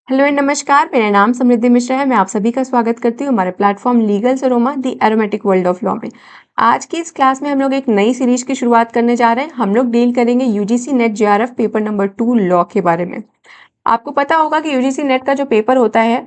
Hello and नमस्कार, मेरा नाम समृद्धि मिश्रा है। मैं आप सभी का स्वागत करती हूँ हमारे platform Legal Saroma the aromatic world of law में। आज की इस क्लास में हम लोग एक नई सीरीज की शुरुआत करने जा रहे हैं। हम लोग डील करेंगे UGC net JRF paper number 2 law के बारे में। आपको पता होगा कि यूजीसी नेट का जो पेपर होता है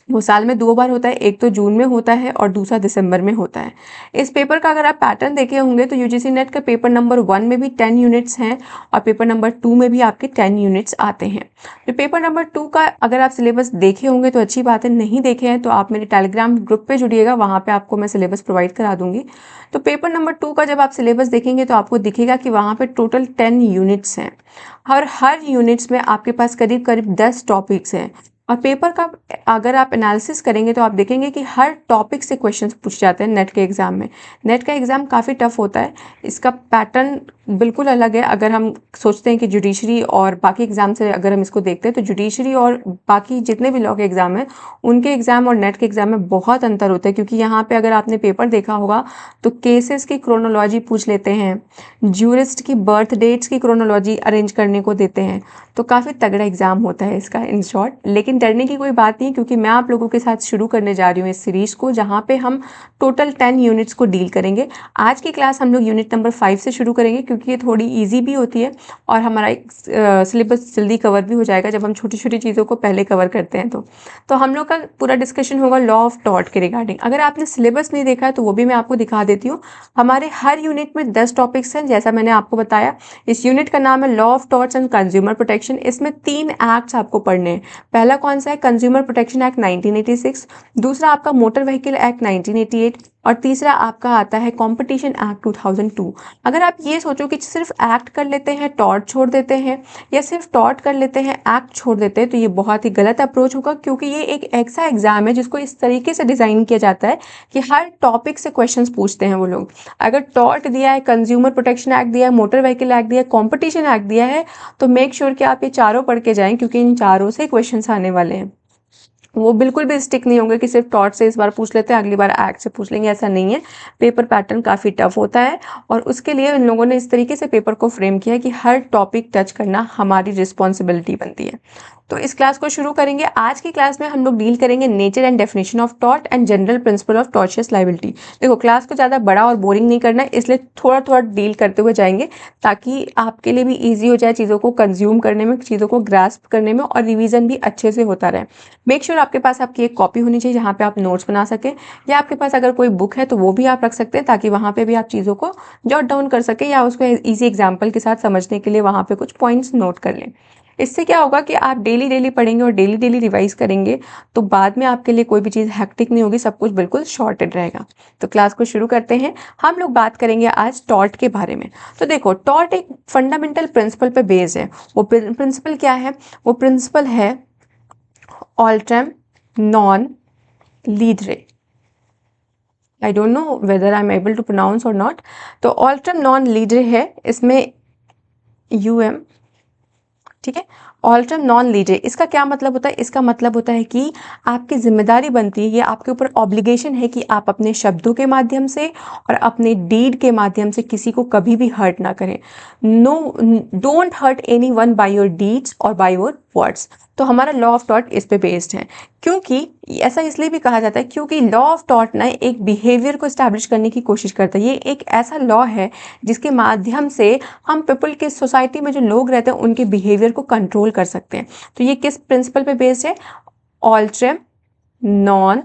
वो साल में 2 बार होता है, एक तो जून में होता है और दूसरा दिसंबर में होता है। इस पेपर का अगर आप पैटर्न देखे होंगे तो यूजीसी नेट का पेपर नंबर 1 में भी 10 यूनिट्स हैं और पेपर नंबर 2 में भी आपके 10 यूनिट्स आते हैं। तो पेपर नंबर 2 का अगर आप सिलेबस देखे होंगे तो अच्छी बात है, नहीं देखे हैं तो आप मेरे टेलीग्राम ग्रुप पे जुड़िएगा, वहाँ पे आपको मैं सिलेबस प्रोवाइड करा दूंगी। तो पेपर नंबर 2 का जब आप सिलेबस देखेंगे तो आपको दिखेगा कि वहाँ पे टोटल 10 यूनिट्स हैं और हर यूनिट्स में आपके पास करीब करीब 10 टॉपिक्स हैं। और पेपर का अगर आप एनालिसिस करेंगे तो आप देखेंगे कि हर टॉपिक से क्वेश्चंस पूछे जाते हैं नेट के एग्ज़ाम में। नेट का एग्ज़ाम काफ़ी टफ होता है, इसका पैटर्न बिल्कुल अलग है। अगर हम सोचते हैं कि जुडिशरी और बाकी एग्ज़ाम से अगर हम इसको देखते हैं तो जुडिशरी और बाकी जितने भी लॉ के एग्ज़ाम हैं उनके एग्ज़ाम और नेट के एग्ज़ाम में बहुत अंतर होता है, क्योंकि यहाँ पे अगर आपने पेपर देखा होगा तो केसेस की क्रोनोलॉजी पूछ लेते हैं, ज्यूरिस्ट की बर्थ डेट्स की क्रोनोलॉजी अरेंज करने को देते हैं। तो काफ़ी तगड़ा एग्ज़ाम होता है इसका इन शॉर्ट। लेकिन डरने की कोई बात नहीं, क्योंकि मैं आप लोगों के साथ शुरू करने जा रही हूँ इस सीरीज़ को, जहाँ पे हम टोटल 10 यूनिट्स को डील करेंगे। आज की क्लास हम लोग यूनिट नंबर 5 से शुरू करेंगे, क्योंकि ये थोड़ी ईजी भी होती है और हमारा एक सिलेबस जल्दी कवर भी हो जाएगा जब हम छोटी छोटी चीज़ों को पहले कवर करते हैं। तो हम लोग का पूरा डिस्कशन होगा लॉ ऑफ टॉर्ट के रिगार्डिंग। अगर आपने सिलेबस नहीं देखा है तो वो भी मैं आपको दिखा देती हूँ। हमारे हर यूनिट में 10 टॉपिक्स हैं, जैसा मैंने आपको बताया। इस यूनिट का नाम है law of torts and consumer protection. इसमें 3 एक्ट्स आपको पढ़ने हैं। पहला कौन सा है? कंज्यूमर प्रोटेक्शन एक्ट 1986, दूसरा आपका मोटर व्हीकल एक्ट 1988 और तीसरा आपका आता है कॉम्पिटिशन एक्ट 2002। अगर आप ये सोचो कि सिर्फ एक्ट कर लेते हैं टॉर्ट छोड़ देते हैं, या सिर्फ टॉर्ट कर लेते हैं एक्ट छोड़ देते हैं, तो ये बहुत ही गलत अप्रोच होगा, क्योंकि ये एक ऐसा एग्जाम है जिसको इस तरीके से डिज़ाइन किया जाता है कि हर टॉपिक से क्वेश्चंस पूछते हैं वो लोग। अगर टॉर्ट दिया है, कंज्यूमर प्रोटेक्शन एक्ट दिया है, मोटर व्हीकल एक्ट दिया है, कॉम्पिटिशन एक्ट दिया है, तो मेक श्योर कि आप ये चारों पढ़ के जाएं, क्योंकि इन चारों से क्वेश्चंस आने वाले हैं। वो बिल्कुल भी स्टिक नहीं होंगे कि सिर्फ टॉर्ट से इस बार पूछ लेते हैं अगली बार एक्ट से पूछ लेंगे, ऐसा नहीं है। पेपर पैटर्न काफ़ी टफ होता है और उसके लिए इन लोगों ने इस तरीके से पेपर को फ्रेम किया है कि हर टॉपिक टच करना हमारी रिस्पॉन्सिबिलिटी बनती है। तो इस क्लास को शुरू करेंगे। आज की क्लास में हम लोग डील करेंगे nature and definition of tort and general principle of tortious liability. देखो, क्लास को ज़्यादा बड़ा और बोरिंग नहीं करना है, इसलिए थोड़ा थोड़ा डील करते हुए जाएंगे, ताकि आपके लिए भी ईजी हो जाए चीज़ों को कंज्यूम करने में, चीज़ों को ग्रास्प करने में, और रिवीजन भी अच्छे से होता रहे। मेक श्योर आपके पास आपकी एक कॉपी होनी चाहिए जहाँ पे आप नोट्स बना सकें, या आपके पास अगर कोई बुक है तो वो भी आप रख सकते हैं, ताकि वहाँ पे भी आप चीज़ों को जॉट डाउन कर सकें या उसको ईजी एग्जाम्पल के साथ समझने के लिए वहाँ पे कुछ पॉइंट्स नोट कर लें। इससे क्या होगा कि आप डेली डेली पढ़ेंगे और डेली डेली रिवाइज करेंगे, तो बाद में आपके लिए कोई भी चीज़ हैक्टिक नहीं होगी, सब कुछ बिल्कुल शॉर्टेड रहेगा। तो क्लास को शुरू करते हैं। हम लोग बात करेंगे आज टॉर्ट के बारे में। तो देखो, टॉर्ट एक फंडामेंटल प्रिंसिपल पे बेस्ड है। वो प्रिंसिपल क्या है? वो प्रिंसिपल है alterum non laedere. I don't know whether I am able to pronounce और नॉट। तो ऑल्ट्रम नॉन लीडरे है, इसमें यूएम, ठीक है। ऑल्ट्रम नॉन लीडरे, इसका क्या मतलब होता है? इसका मतलब होता है कि आपकी जिम्मेदारी बनती है, ये आपके ऊपर ऑब्लिगेशन है कि आप अपने शब्दों के माध्यम से और अपने डीड के माध्यम से किसी को कभी भी हर्ट ना करें। No, don't hurt anyone by your deeds और बाई योर वर्ड्स। तो हमारा लॉ ऑफ टॉर्ट इस पे बेस्ड है। क्योंकि ऐसा इसलिए भी कहा जाता है क्योंकि लॉ ऑफ टॉर्ट ना एक बिहेवियर को एस्टैब्लिश करने की कोशिश करता है। ये एक ऐसा लॉ है जिसके माध्यम से हम पीपल के सोसाइटी में जो लोग रहते हैं उनके बिहेवियर को कंट्रोल कर सकते हैं। तो ये किस प्रिंसिपल पे बेस्ड है? ऑल्ट्रम नॉन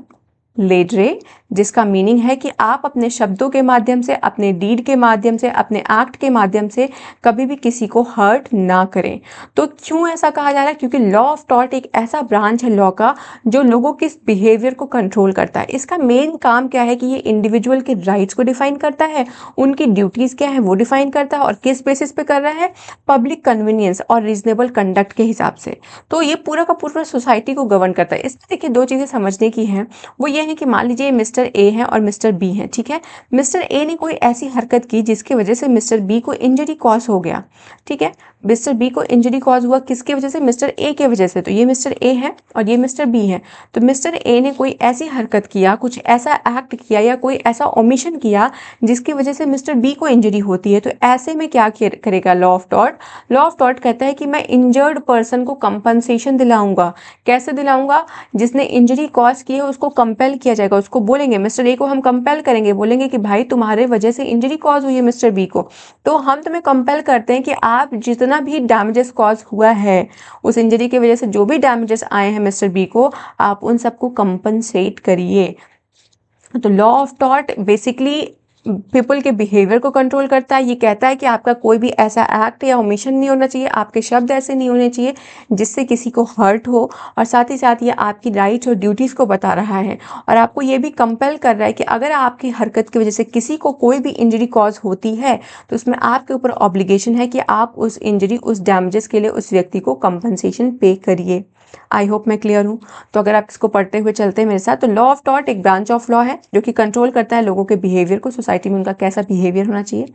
लीडरे, जिसका मीनिंग है कि आप अपने शब्दों के माध्यम से, अपने डीड के माध्यम से, अपने एक्ट के माध्यम से कभी भी किसी को हर्ट ना करें। तो क्यों ऐसा कहा जा रहा है? क्योंकि लॉ ऑफ टॉर्ट एक ऐसा ब्रांच है लॉ का जो लोगों के बिहेवियर को कंट्रोल करता है। इसका मेन काम क्या है कि ये इंडिविजुअल के राइट्स को डिफाइन करता है, उनकी ड्यूटीज़ क्या है वो डिफाइन करता है, और किस बेसिस पे कर रहा है? पब्लिक कन्वीनियंस और रीजनेबल कंडक्ट के हिसाब से। तो ये पूरा का पूरा सोसाइटी को गवर्न करता है। इसमें देखिए, दो चीज़ें समझने की हैं। वो ये है कि मान लीजिए मिस्टर मिस्टर ए हैं और मिस्टर बी हैं, ठीक है। मिस्टर ए ने कोई ऐसी हरकत की जिसकी वजह से मिस्टर बी को इंजरी कॉज हो गया, ठीक है। मिस्टर बी को इंजरी कॉज हुआ किसकी वजह से? मिस्टर ए के वजह से। तो ये मिस्टर ए है और ये मिस्टर बी है। तो मिस्टर ए ने कोई ऐसी हरकत किया, कुछ ऐसा एक्ट किया या कोई ऐसा ओमिशन किया जिसकी वजह से मिस्टर बी को इंजरी होती है। तो ऐसे में क्या करेगा law of tort? Law of tort कहता है कि मैं इंजर्ड पर्सन को कंपनसेशन दिलाऊंगा। कैसे दिलाऊंगा? जिसने इंजरी कॉज की है उसको कंपेल किया जाएगा, उसको बोलेंगे, मिस्टर ए को हम कंपेल करेंगे, बोलेंगे कि भाई तुम्हारे वजह से इंजरी कॉज हुई है मिस्टर बी को, तो हम तुम्हें कंपेल करते हैं कि आप जितना भी डैमेजेस कॉज हुआ है, उस इंजरी की वजह से जो भी डैमेजेस आए हैं मिस्टर बी को, आप उन सबको कंपनसेट करिए। तो law of tort basically people के बिहेवियर को कंट्रोल करता है। ये कहता है कि आपका कोई भी ऐसा एक्ट या ओमिशन नहीं होना चाहिए, आपके शब्द ऐसे नहीं होने चाहिए जिससे किसी को हर्ट हो, और साथ ही साथ ये आपकी राइट्स और ड्यूटीज़ को बता रहा है और आपको ये भी कंपेल कर रहा है कि अगर आपकी हरकत की वजह से किसी को कोई भी इंजरी कॉज होती है तो उसमें आपके ऊपर ऑब्लिगेशन है कि आप उस इंजरी, उस डैमेजेस के लिए उस व्यक्ति को कंपनसेशन पे करिए। आई होप मैं क्लियर हूँ। तो अगर आप इसको पढ़ते हुए चलते हैं मेरे साथ, तो लॉ ऑफ टॉर्ट एक ब्रांच ऑफ लॉ है जो कि कंट्रोल करता है लोगों के बिहेवियर को, सोसाइटी में उनका कैसा बिहेवियर होना चाहिए।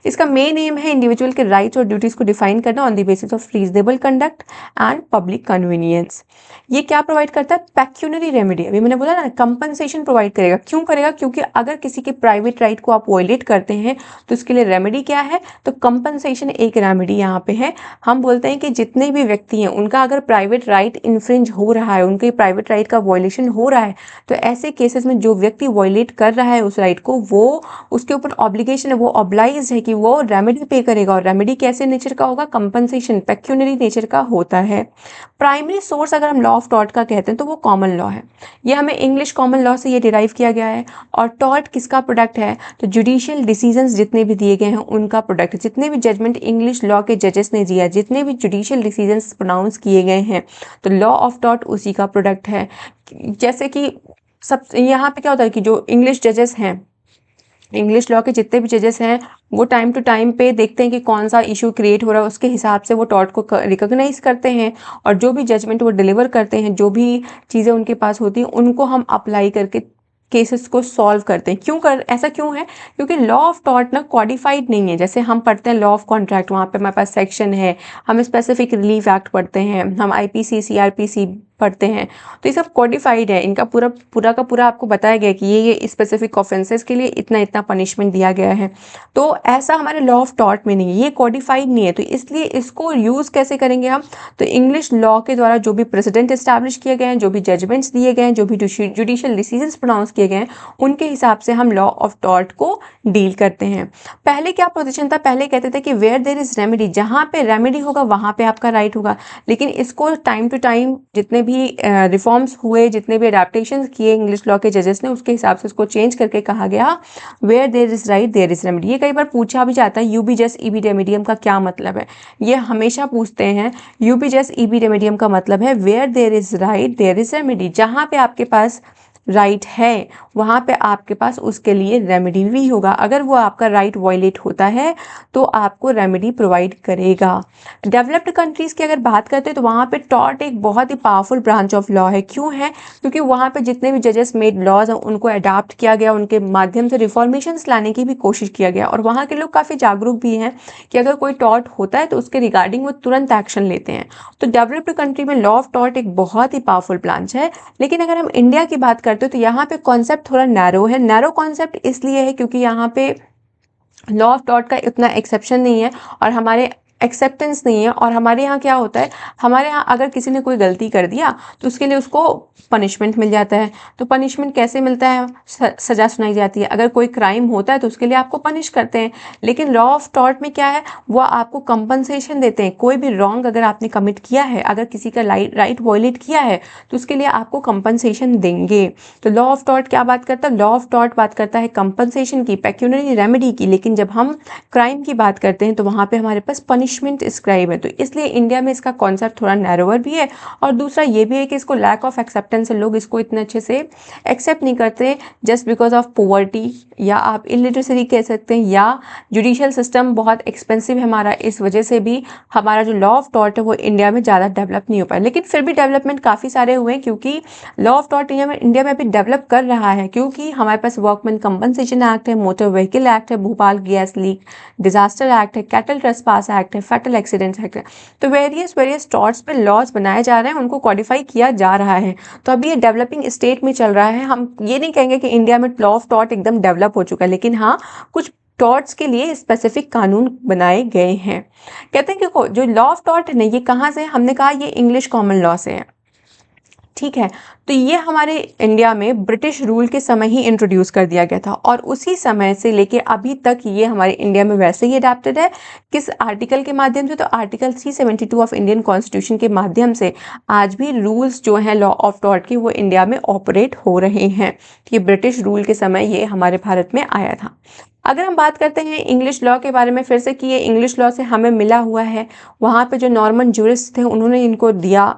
इसका मेन एम है इंडिविजुअल के राइट्स और ड्यूटीज़ को डिफाइन करना on the basis of reasonable conduct and public convenience. ये क्या प्रोवाइड करता है? Pecuniary remedy. अभी मैंने बोला ना, कंपनसेशन प्रोवाइड करेगा। क्यों करेगा? क्योंकि अगर किसी के प्राइवेट राइट को आप वायलेट करते हैं तो उसके लिए रेमेडी क्या है? तो कंपनसेशन एक रेमेडी यहाँ पे है। हम बोलते हैं कि जितने भी व्यक्ति हैं उनका अगर प्राइवेट राइट इन्फ्रिंज हो रहा है, उनके प्राइवेट राइट का वायलेशन हो रहा है, तो ऐसे केसेस में जो व्यक्ति वायलेट कर रहा है उस राइट को, वो उसके ऊपर ऑब्लिगेशन है, वो ऑब्लाइज है कि वो रेमेडी पे करेगा। और रेमेडी कैसे नेचर का होगा? कंपनसेशन पेक्यूनरी नेचर का होता है। प्राइमरी सोर्स अगर हम लॉ ऑफ टॉर्ट का कहते हैं तो वो कॉमन लॉ है। ये हमें इंग्लिश कॉमन लॉ से ये डिराइव किया गया है। और टॉर्ट किसका प्रोडक्ट है? तो जुडिशियल डिसीजंस जितने भी दिए गए हैं उनका प्रोडक्ट है। जितने भी जजमेंट इंग्लिश लॉ के जजेस ने दिया, जितने भी जुडिशियल डिसीजंस प्रोनाउंस किए गए हैं, तो लॉ ऑफ टॉर्ट उसी का प्रोडक्ट है। जैसे कि सब यहाँ पे क्या होता है कि जो इंग्लिश जजेस हैं, इंग्लिश लॉ के जितने भी जजेस हैं, वो टाइम टू टाइम पे देखते हैं कि कौन सा इशू क्रिएट हो रहा है, उसके हिसाब से वो टॉर्ट को रिकॉग्नाइज करते हैं और जो भी जजमेंट वो डिलीवर करते हैं, जो भी चीज़ें उनके पास होती हैं, उनको हम अप्लाई करके केसेस को सॉल्व करते हैं। ऐसा क्यों है? क्योंकि लॉ ऑफ टॉर्ट ना कॉडिफाइड नहीं है। जैसे हम पढ़ते हैं लॉ ऑफ कॉन्ट्रैक्ट, वहाँ पे हमारे पास सेक्शन है, हम स्पेसिफिक रिलीफ एक्ट पढ़ते हैं, हम आईपीसी सीआरपीसी पढ़ते हैं, तो ये सब कोडिफाइड है। इनका पूरा का पूरा आपको बताया गया कि ये स्पेसिफिक ऑफेंसेस के लिए इतना इतना पनिशमेंट दिया गया है। तो ऐसा हमारे लॉ ऑफ टॉर्ट में नहीं है, ये कोडिफाइड नहीं है। तो इसलिए इसको यूज़ कैसे करेंगे हम? तो इंग्लिश लॉ के द्वारा जो भी प्रेसिडेंट इस्टेब्लिश किए गए हैं, जो भी जजमेंट्स दिए गए हैं, जो भी जुडिशियल डिसीजंस प्रोनाउंस किए गए हैं, उनके हिसाब से हम लॉ ऑफ टॉर्ट को डील करते हैं। पहले क्या पोजिशन था? पहले कहते थे कि वेयर देयर इज रेमेडी, जहाँ पे रेमेडी होगा वहाँ पे आपका राइट होगा। लेकिन इसको टाइम टू टाइम जितने भी रिफॉर्म्स हुए, जितने भी अडेप्टेशंस किए इंग्लिश लॉ के जजेस ने, उसके हिसाब से उसको चेंज करके कहा गया where there is right there is remedy. ये कई बार पूछा भी जाता है, यूबी जस ईबी रेमेडियम का क्या मतलब है? ये हमेशा पूछते हैं। यूबी जस ईबी रेमेडियम का मतलब है where there is right there is remedy. जहाँ पे आपके पास राइट है वहाँ पे आपके पास उसके लिए रेमेडी भी होगा। अगर वो आपका राइट वायलेट होता है तो आपको रेमेडी प्रोवाइड करेगा। डेवलप्ड कंट्रीज़ की अगर बात करते हैं तो वहाँ पे टॉर्ट एक बहुत ही पावरफुल ब्रांच ऑफ लॉ है। क्यों है? क्योंकि वहाँ पे जितने भी जजेस मेड लॉज हैं उनको अडाप्ट किया गया, उनके माध्यम से रिफॉर्मेशंस लाने की भी कोशिश किया गया। और वहाँ के लोग काफ़ी जागरूक भी हैं कि अगर कोई टॉर्ट होता है तो उसके रिगार्डिंग वो तुरंत एक्शन लेते हैं। तो डेवलप्ड कंट्री में लॉ ऑफ टॉर्ट एक बहुत ही पावरफुल ब्रांच है। लेकिन अगर हम इंडिया की बात करते हो तो यहाँ पे कॉन्सेप्ट थोड़ा नैरो है। नैरो कॉन्सेप्ट इसलिए है क्योंकि यहाँ पे लॉ ऑफ टॉर्ट का इतना एक्सेप्शन नहीं है और हमारे एक्सेप्टेंस नहीं है। और हमारे यहाँ क्या होता है, हमारे यहाँ अगर किसी ने कोई गलती कर दिया तो उसके लिए उसको पनिशमेंट मिल जाता है। तो पनिशमेंट कैसे मिलता है? सज़ा सुनाई जाती है। अगर कोई क्राइम होता है तो उसके लिए आपको पनिश करते हैं। लेकिन लॉ ऑफ टॉर्ट में क्या है, वो आपको कंपनसेशन देते हैं। कोई भी रॉन्ग अगर आपने कमिट किया है, अगर किसी का राइट वायलेट किया है तो उसके लिए आपको कंपनसेशन देंगे। तो लॉ ऑफ टॉर्ट क्या बात करता है? लॉ ऑफ टॉर्ट बात करता है कंपनसेशन की, पेक्यूनरी रेमेडी की। लेकिन जब हम क्राइम की बात करते हैं तो वहाँ पर हमारे पास पनिशमेंट पनिशमेंट स्क्राइब है, तो इसलिए इंडिया में इसका कॉन्सेप्ट थोड़ा नैरोवर भी है। और दूसरा ये भी है कि इसको लैक ऑफ एक्सेप्टेंस है, लोग इसको इतने अच्छे से एक्सेप्ट नहीं करते जस्ट बिकॉज ऑफ पोवर्टी, या आप इलिटरेसी कह सकते हैं, या जुडिशियल सिस्टम बहुत एक्सपेंसिव है हमारा, इस वजह से भी हमारा जो लॉ ऑफ टॉर्ट है वो इंडिया में ज़्यादा डेवलप नहीं हो पाया। लेकिन फिर भी डेवलपमेंट काफ़ी सारे हुए हैं, क्योंकि लॉ ऑफ टॉर्ट इंडिया में अभी डेवलप कर रहा है, क्योंकि हमारे पास वर्कमैन कंपनसेशन एक्ट है, मोटर व्हीकल एक्ट है, Bhopal gas leak disaster act है, कैटल ट्रेसपास एक्ट है, फैटल एक्सीडेंट्स एक्ट है। तो वेरियस टॉर्ट्स पे लॉज बनाए जा रहे हैं, उनको कॉडिफाई किया जा रहा है। तो अभी ये डेवलपिंग स्टेट में चल रहा है। हम ये नहीं कहेंगे कि इंडिया में लॉ ऑफ टॉर्ट एकदम डेवलप हो चुका है, लेकिन हाँ, कुछ टॉर्ट्स के लिए स्पेसिफिक कानून बनाए गए हैं। कहते हैं कि जो लॉ ऑफ टॉर्ट है ना, ये कहाँ से है? हमने कहा ये इंग्लिश कॉमन लॉ से है, ठीक है। तो ये हमारे इंडिया में ब्रिटिश रूल के समय ही इंट्रोड्यूस कर दिया गया था, और उसी समय से लेके अभी तक ये हमारे इंडिया में वैसे ही अडेप्टेड है। किस आर्टिकल के माध्यम से? तो आर्टिकल 372 ऑफ इंडियन कॉन्स्टिट्यूशन के माध्यम से आज भी रूल्स जो हैं लॉ ऑफ टॉर्ट के, वो इंडिया में ऑपरेट हो रहे हैं। ये ब्रिटिश रूल के समय ये हमारे भारत में आया था। अगर हम बात करते हैं इंग्लिश लॉ के बारे में फिर से, कि ये इंग्लिश लॉ से हमें मिला हुआ है, वहाँ पे जो नॉर्मन जूरिस्ट थे उन्होंने इनको दिया।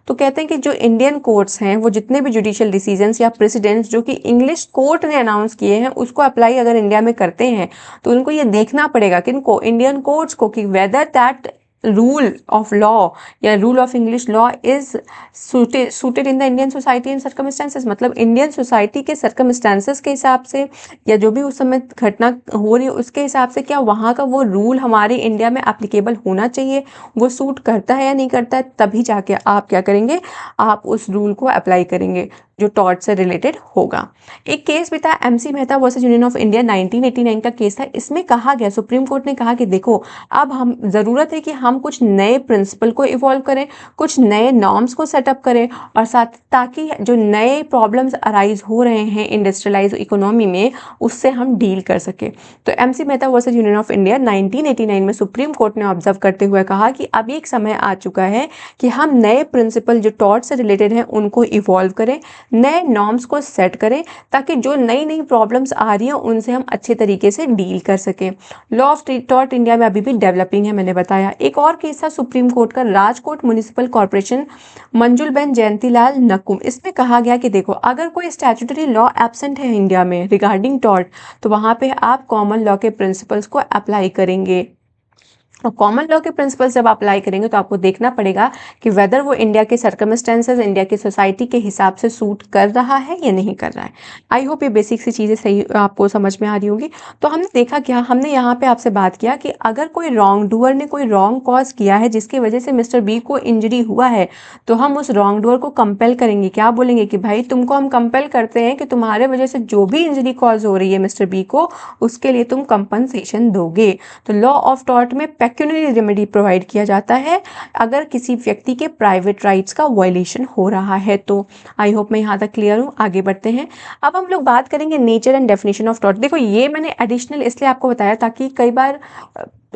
तो कहते हैं कि जो इंडियन कोर्ट्स हैं, वो जितने भी जुडिशियल डिसीजंस या प्रेसिडेंट्स जो कि इंग्लिश कोर्ट ने अनाउंस किए हैं, उसको अप्लाई अगर इंडिया में करते हैं, तो उनको ये देखना पड़ेगा कि इनको इंडियन कोर्ट्स को, कि whether that rule of law या rule of English law is suited in the Indian society and circumstances, मतलब इंडियन सोसाइटी के सर्कमस्टेंसेस के हिसाब से, या जो भी उस समय घटना हो रही है उसके हिसाब से, क्या वहाँ का वो रूल हमारे इंडिया में एप्लीकेबल होना चाहिए, वो सूट करता है या नहीं करता है, तभी जाके आप क्या करेंगे, आप उस रूल को अप्लाई करेंगे जो टॉर्ट से रिलेटेड होगा। एक केस भी था MC Mehta versus Union of India, 1989 का केस था। इसमें कहा गया, सुप्रीम कोर्ट ने कहा कि देखो, अब हम ज़रूरत है कि हम कुछ नए प्रिंसिपल को इवॉल्व करें, कुछ नए नॉर्म्स को सेटअप करें, और साथ ताकि जो नए प्रॉब्लम्स अराइज हो रहे हैं इंडस्ट्रियलाइज इकोनॉमी में, उससे हम डील कर सके। तो MC Mehta versus Union of India 1989 में सुप्रीम कोर्ट ने ऑब्जर्व करते हुए कहा कि अब एक समय आ चुका है कि हम नए प्रिंसिपल जो टॉर्ट से रिलेटेड हैं उनको इवॉल्व करें, नए नॉर्म्स को सेट करें, ताकि जो नई नई प्रॉब्लम्स आ रही हैं उनसे हम अच्छे तरीके से डील कर सकें। लॉ ऑफ टॉर्ट इंडिया में अभी भी डेवलपिंग है, मैंने बताया। एक और केस था सुप्रीम कोर्ट का, राजकोट म्युनिसिपल कॉर्पोरेशन, मंजुलबेन जयंतीलाल नकुम। इसमें कहा गया कि देखो, अगर कोई स्टैट्यूटरी लॉ एब्सेंट है इंडिया में रिगार्डिंग टॉर्ट, तो वहाँ पे आप कॉमन लॉ के प्रिंसिपल्स को अप्लाई करेंगे। और कॉमन लॉ के प्रिंसिपल जब अप्लाई करेंगे तो आपको देखना पड़ेगा कि वेदर वो इंडिया के सर्कमस्टेंसेस, इंडिया की सोसाइटी के हिसाब से सूट कर रहा है या नहीं कर रहा है। आई होप ये बेसिक सी चीज़ें सही आपको समझ में आ रही होंगी। तो हमने देखा क्या, हमने यहाँ पे आपसे बात किया कि अगर कोई रॉन्ग डूअर ने कोई रॉन्ग कॉज किया है जिसकी वजह से मिस्टर बी को इंजरी हुआ है, तो हम उस रॉन्ग डूअर को कंपेल करेंगे। क्या बोलेंगे कि भाई तुमको हम कंपेल करते हैं कि तुम्हारे वजह से जो भी इंजरी कॉज हो रही है मिस्टर बी को, उसके लिए तुम कंपनसेशन दोगे। तो लॉ ऑफ टॉर्ट में पेक्यूनियरी रेमेडी प्रोवाइड किया जाता है अगर किसी व्यक्ति के प्राइवेट राइट्स का वायलेशन हो रहा है। तो आई होप मैं यहाँ तक क्लियर हूँ। आगे बढ़ते हैं। अब हम लोग बात करेंगे nature and definition of tort. देखो, ये मैंने एडिशनल इसलिए आपको बताया ताकि कई बार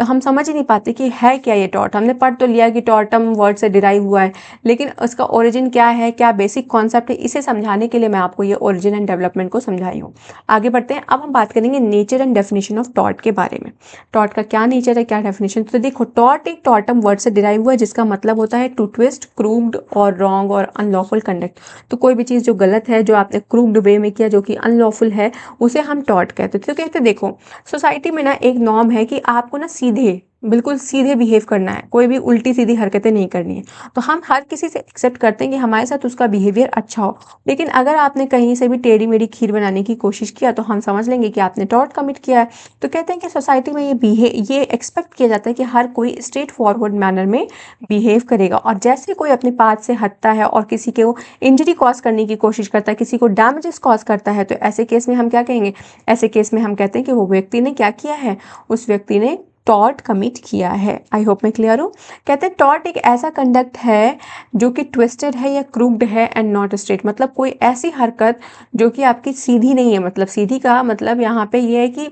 हम समझ ही नहीं पाते कि है क्या ये टॉर्ट। हमने पढ़ तो लिया कि टॉर्टम वर्ड से डिराइव हुआ है, लेकिन उसका ओरिजिन क्या है, क्या बेसिक कॉन्सेप्ट है, इसे समझाने के लिए मैं आपको ये ओरिजिन एंड डेवलपमेंट को समझाई हूँ। आगे बढ़ते हैं। अब हम बात करेंगे nature and definition of tort के बारे में। टॉर्ट का क्या नेचर है, क्या डेफिनेशन। तो देखो, टॉर्ट एक टॉर्टम वर्ड से डिराइव हुआ है जिसका मतलब होता है टू ट्विस्ट, क्रूक्ड और रॉन्ग और अनलॉफुल कंडक्ट। तो कोई भी चीज़ जो गलत है, जो आपने क्रूक्ड वे में किया, जो कि अनलॉफुल है, उसे हम टॉर्ट कहते हैं। तो कहते हैं देखो, सोसाइटी में ना एक नॉर्म है कि आपको ना सीधे, बिल्कुल सीधे बिहेव करना है, कोई भी उल्टी सीधी हरकतें नहीं करनी है। तो हम हर किसी से एक्सेप्ट करते हैं कि हमारे साथ उसका बिहेवियर अच्छा हो, लेकिन अगर आपने कहीं से भी टेढ़ी मेढ़ी खीर बनाने की कोशिश किया तो हम समझ लेंगे कि आपने टॉर्ट कमिट किया है। तो कहते हैं कि सोसाइटी में ये एक्सपेक्ट किया जाता है कि हर कोई स्ट्रेट फॉरवर्ड मैनर में बिहेव करेगा, और जैसे कोई अपने पाथ से हटता है और किसी को इंजरी कॉज करने की कोशिश करता है, किसी को डैमेजेस कॉज करता है, तो ऐसे केस में हम क्या कहेंगे, ऐसे केस में हम कहते हैं कि वो व्यक्ति ने क्या किया है, उस व्यक्ति ने टॉर्ट कमिट किया है। आई होप मैं क्लियर हूँ। कहते हैं टॉर्ट एक ऐसा कंडक्ट है जो कि ट्विस्टेड है या क्रूक्ड है एंड नॉट स्ट्रेट, मतलब कोई ऐसी हरकत जो कि आपकी सीधी नहीं है। मतलब सीधी का मतलब यहाँ पे ये है कि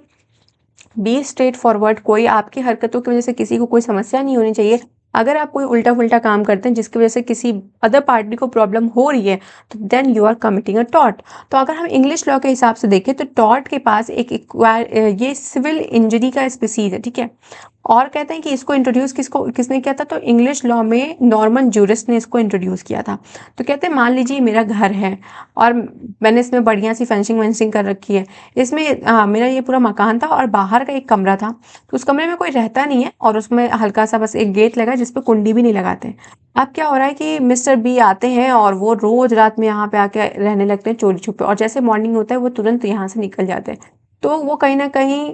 बी स्ट्रेट फॉरवर्ड, कोई आपकी हरकतों की वजह से किसी को कोई समस्या नहीं होनी चाहिए। अगर आप कोई उल्टा फुल्टा काम करते हैं जिसकी वजह से किसी अदर पार्टी को प्रॉब्लम हो रही है, तो then you are committing a tort. तो अगर हम इंग्लिश लॉ के हिसाब से देखें तो टॉर्ट के पास ये सिविल इंजरी का स्पीसीज है, ठीक है। और कहते हैं कि इसको इंट्रोड्यूस किसने किया था, तो इंग्लिश लॉ में नॉर्मन जूरिस ने इसको इंट्रोड्यूस किया था। तो कहते हैं मान लीजिए मेरा घर है और मैंने इसमें बढ़िया सी फेंसिंग वेंसिंग कर रखी है। इसमें मेरा ये पूरा मकान था और बाहर का एक कमरा था, तो उस कमरे में कोई रहता नहीं है और उसमें हल्का सा बस एक गेट लगा जिसपे कुंडी भी नहीं लगाते। अब क्या हो रहा है कि मिस्टर बी आते हैं और वो रोज रात में यहाँ पे आके रहने लगते हैं चोरी छुपे, और जैसे मॉर्निंग होता है वो तुरंत यहाँ से निकल जाते हैं। तो वो कहीं ना कहीं